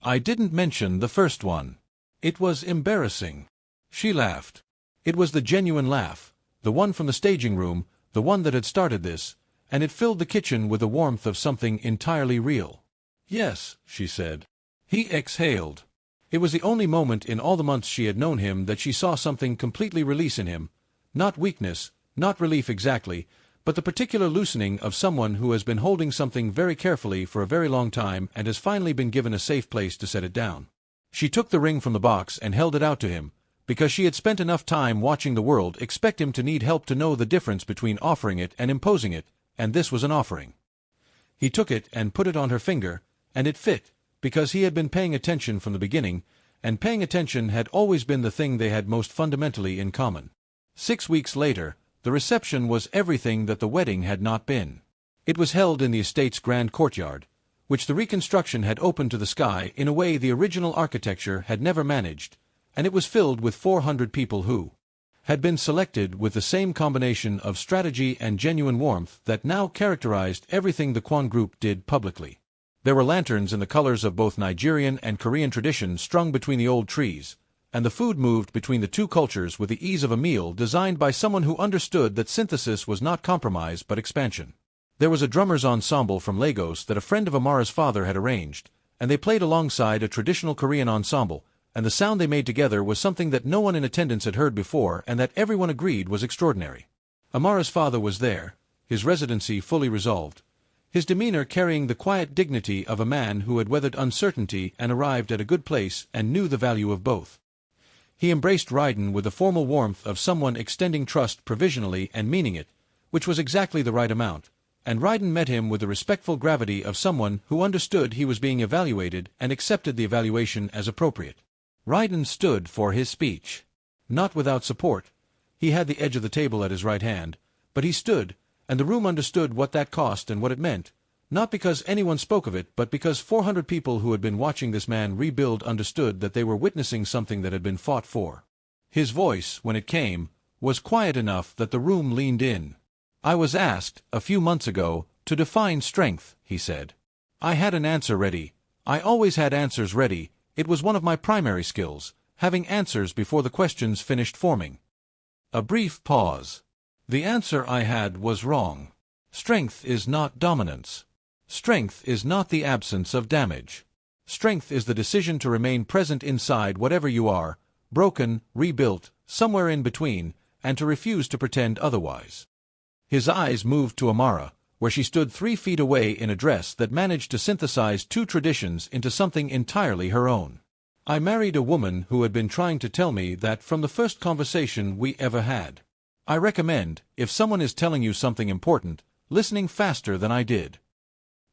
"I didn't mention the first one. It was embarrassing." She laughed. It was the genuine laugh, the one from the staging room, the one that had started this, and it filled the kitchen with the warmth of something entirely real. "Yes," she said. He exhaled. It was the only moment in all the months she had known him that she saw something completely release in him. Not weakness, not relief exactly, but the particular loosening of someone who has been holding something very carefully for a very long time and has finally been given a safe place to set it down. She took the ring from the box and held it out to him, because she had spent enough time watching the world expect him to need help to know the difference between offering it and imposing it, and this was an offering. He took it and put it on her finger, and it fit, because he had been paying attention from the beginning, and paying attention had always been the thing they had most fundamentally in common. 6 weeks later, the reception was everything that the wedding had not been. It was held in the estate's grand courtyard, which the reconstruction had opened to the sky in a way the original architecture had never managed, and it was filled with 400 people who had been selected with the same combination of strategy and genuine warmth that now characterized everything the Kwon group did publicly. There were lanterns in the colors of both Nigerian and Korean tradition strung between the old trees, and the food moved between the 2 cultures with the ease of a meal designed by someone who understood that synthesis was not compromise but expansion. There was a drummers' ensemble from Lagos that a friend of Amara's father had arranged, and they played alongside a traditional Korean ensemble, and the sound they made together was something that no one in attendance had heard before and that everyone agreed was extraordinary. Amara's father was there, his residency fully resolved, his demeanor carrying the quiet dignity of a man who had weathered uncertainty and arrived at a good place and knew the value of both. He embraced Raiden with the formal warmth of someone extending trust provisionally and meaning it, which was exactly the right amount, and Raiden met him with the respectful gravity of someone who understood he was being evaluated and accepted the evaluation as appropriate. Raiden stood for his speech. Not without support. He had the edge of the table at his right hand, but he stood, and the room understood what that cost and what it meant, not because anyone spoke of it, but because 400 people who had been watching this man rebuild understood that they were witnessing something that had been fought for. His voice, when it came, was quiet enough that the room leaned in. "I was asked, a few months ago, to define strength," he said. "I had an answer ready. I always had answers ready. It was one of my primary skills, having answers before the questions finished forming." A brief pause. "The answer I had was wrong. Strength is not dominance. Strength is not the absence of damage. Strength is the decision to remain present inside whatever you are, broken, rebuilt, somewhere in between, and to refuse to pretend otherwise." His eyes moved to Amara, where she stood 3 feet away in a dress that managed to synthesize 2 traditions into something entirely her own. "I married a woman who had been trying to tell me that from the first conversation we ever had. I recommend, if someone is telling you something important, listening faster than I did."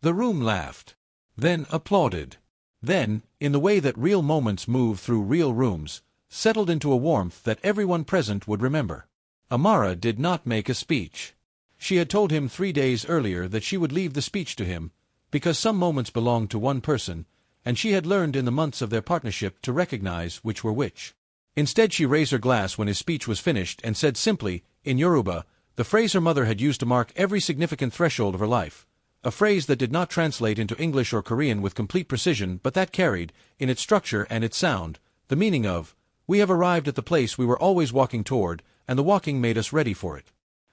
The room laughed. Then applauded. Then, in the way that real moments move through real rooms, settled into a warmth that everyone present would remember. Amara did not make a speech. She had told him 3 days earlier that she would leave the speech to him, because some moments belonged to one person, and she had learned in the months of their partnership to recognize which were which. Instead she raised her glass when his speech was finished and said simply, in Yoruba, the phrase her mother had used to mark every significant threshold of her life, a phrase that did not translate into English or Korean with complete precision but that carried, in its structure and its sound, the meaning of, "We have arrived at the place we were always walking toward, and the walking made us ready for it."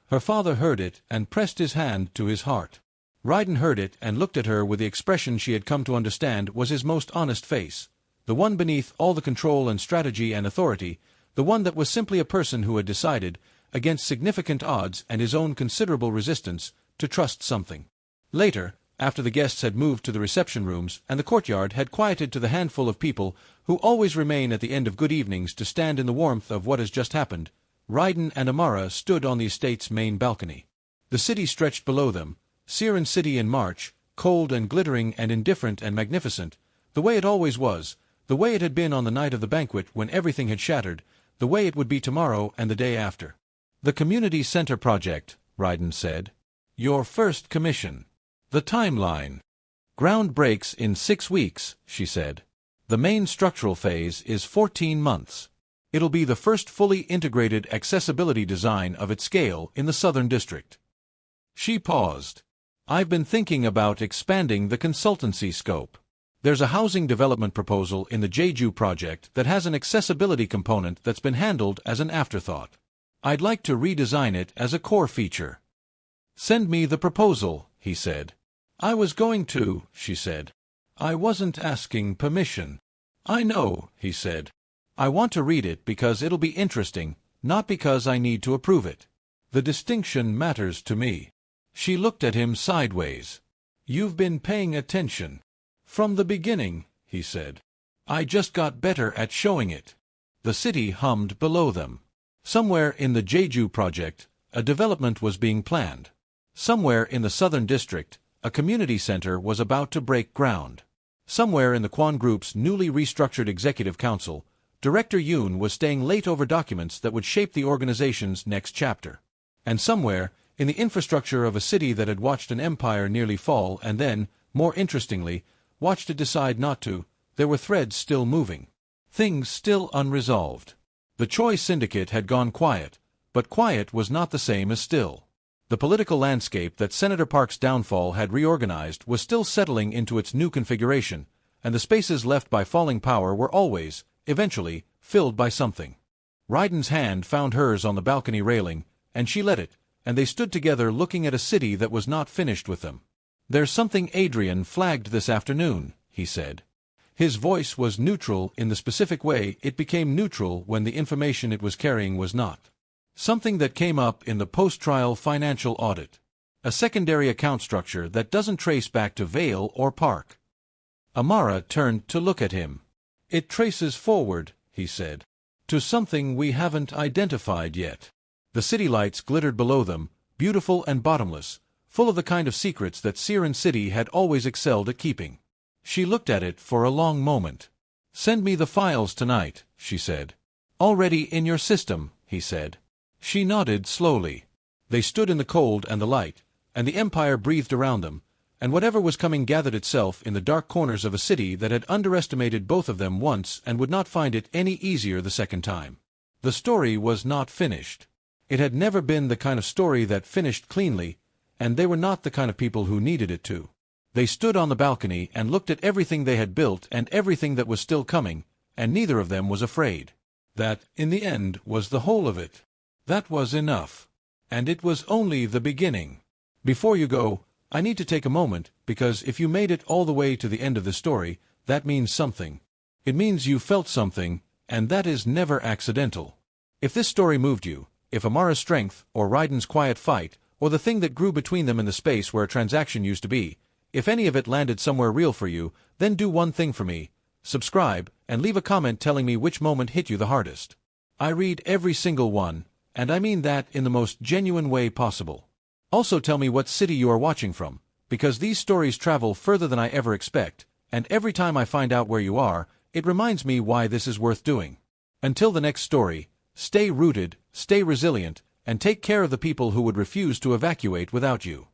Her father heard it and pressed his hand to his heart. Raiden heard it and looked at her with the expression she had come to understand was his most honest face, the one beneath all the control and strategy and authority, the one that was simply a person who had decided, against significant odds and his own considerable resistance, to trust something. Later, after the guests had moved to the reception rooms and the courtyard had quieted to the handful of people who always remain at the end of good evenings to stand in the warmth of what has just happened, Raiden and Amara stood on the estate's main balcony. The city stretched below them, Seorin City in March, cold and glittering and indifferent and magnificent, the way it always was, the way it had been on the night of the banquet when everything had shattered, the way it would be tomorrow and the day after. "The Community Center Project," Raiden said. "Your first commission. The timeline. Ground breaks in 6 weeks," she said. "The main structural phase is 14 months. It'll be the first fully integrated accessibility design of its scale in the Southern District." She paused. "I've been thinking about expanding the consultancy scope. There's a housing development proposal in the Jeju project that has an accessibility component that's been handled as an afterthought. I'd like to redesign it as a core feature." "Send me the proposal," he said. "I was going to," she said. "I wasn't asking permission." "I know," he said. "I want to read it because it'll be interesting, not because I need to approve it. The distinction matters to me." She looked at him sideways. "You've been paying attention." "From the beginning," he said. "I just got better at showing it." The city hummed below them. Somewhere in the Jeju project, a development was being planned. Somewhere in the Southern District, a community center was about to break ground. Somewhere in the Kwon Group's newly restructured executive council, Director Yoon was staying late over documents that would shape the organization's next chapter. And somewhere, in the infrastructure of a city that had watched an empire nearly fall and then, more interestingly, watched it decide not to, there were threads still moving. Things still unresolved. The Choi Syndicate had gone quiet, but quiet was not the same as still. The political landscape that Senator Park's downfall had reorganized was still settling into its new configuration, and the spaces left by falling power were always, eventually, filled by something. Raiden's hand found hers on the balcony railing, and she let it, and they stood together looking at a city that was not finished with them. "There's something Adrian flagged this afternoon," he said. His voice was neutral in the specific way it became neutral when the information it was carrying was not. "Something that came up in the post-trial financial audit. A secondary account structure that doesn't trace back to Vale or Park." Amara turned to look at him. "It traces forward," he said, "to something we haven't identified yet." The city lights glittered below them, beautiful and bottomless, full of the kind of secrets that Seorin City had always excelled at keeping. She looked at it for a long moment. "Send me the files tonight," she said. "Already in your system," he said. She nodded slowly. They stood in the cold and the light, and the empire breathed around them, and whatever was coming gathered itself in the dark corners of a city that had underestimated both of them once and would not find it any easier the second time. The story was not finished. It had never been the kind of story that finished cleanly, and they were not the kind of people who needed it to. They stood on the balcony and looked at everything they had built and everything that was still coming, and neither of them was afraid. That, in the end, was the whole of it. That was enough. And it was only the beginning. "Before you go, I need to take a moment, because if you made it all the way to the end of the story, that means something. It means you felt something, and that is never accidental. If this story moved you, if Amara's strength, or Raiden's quiet fight, or the thing that grew between them in the space where a transaction used to be, if any of it landed somewhere real for you, then do one thing for me: subscribe, and leave a comment telling me which moment hit you the hardest. I read every single one, and I mean that in the most genuine way possible. Also tell me what city you are watching from, because these stories travel further than I ever expect, and every time I find out where you are, it reminds me why this is worth doing. Until the next story, stay rooted, stay resilient, and take care of the people who would refuse to evacuate without you."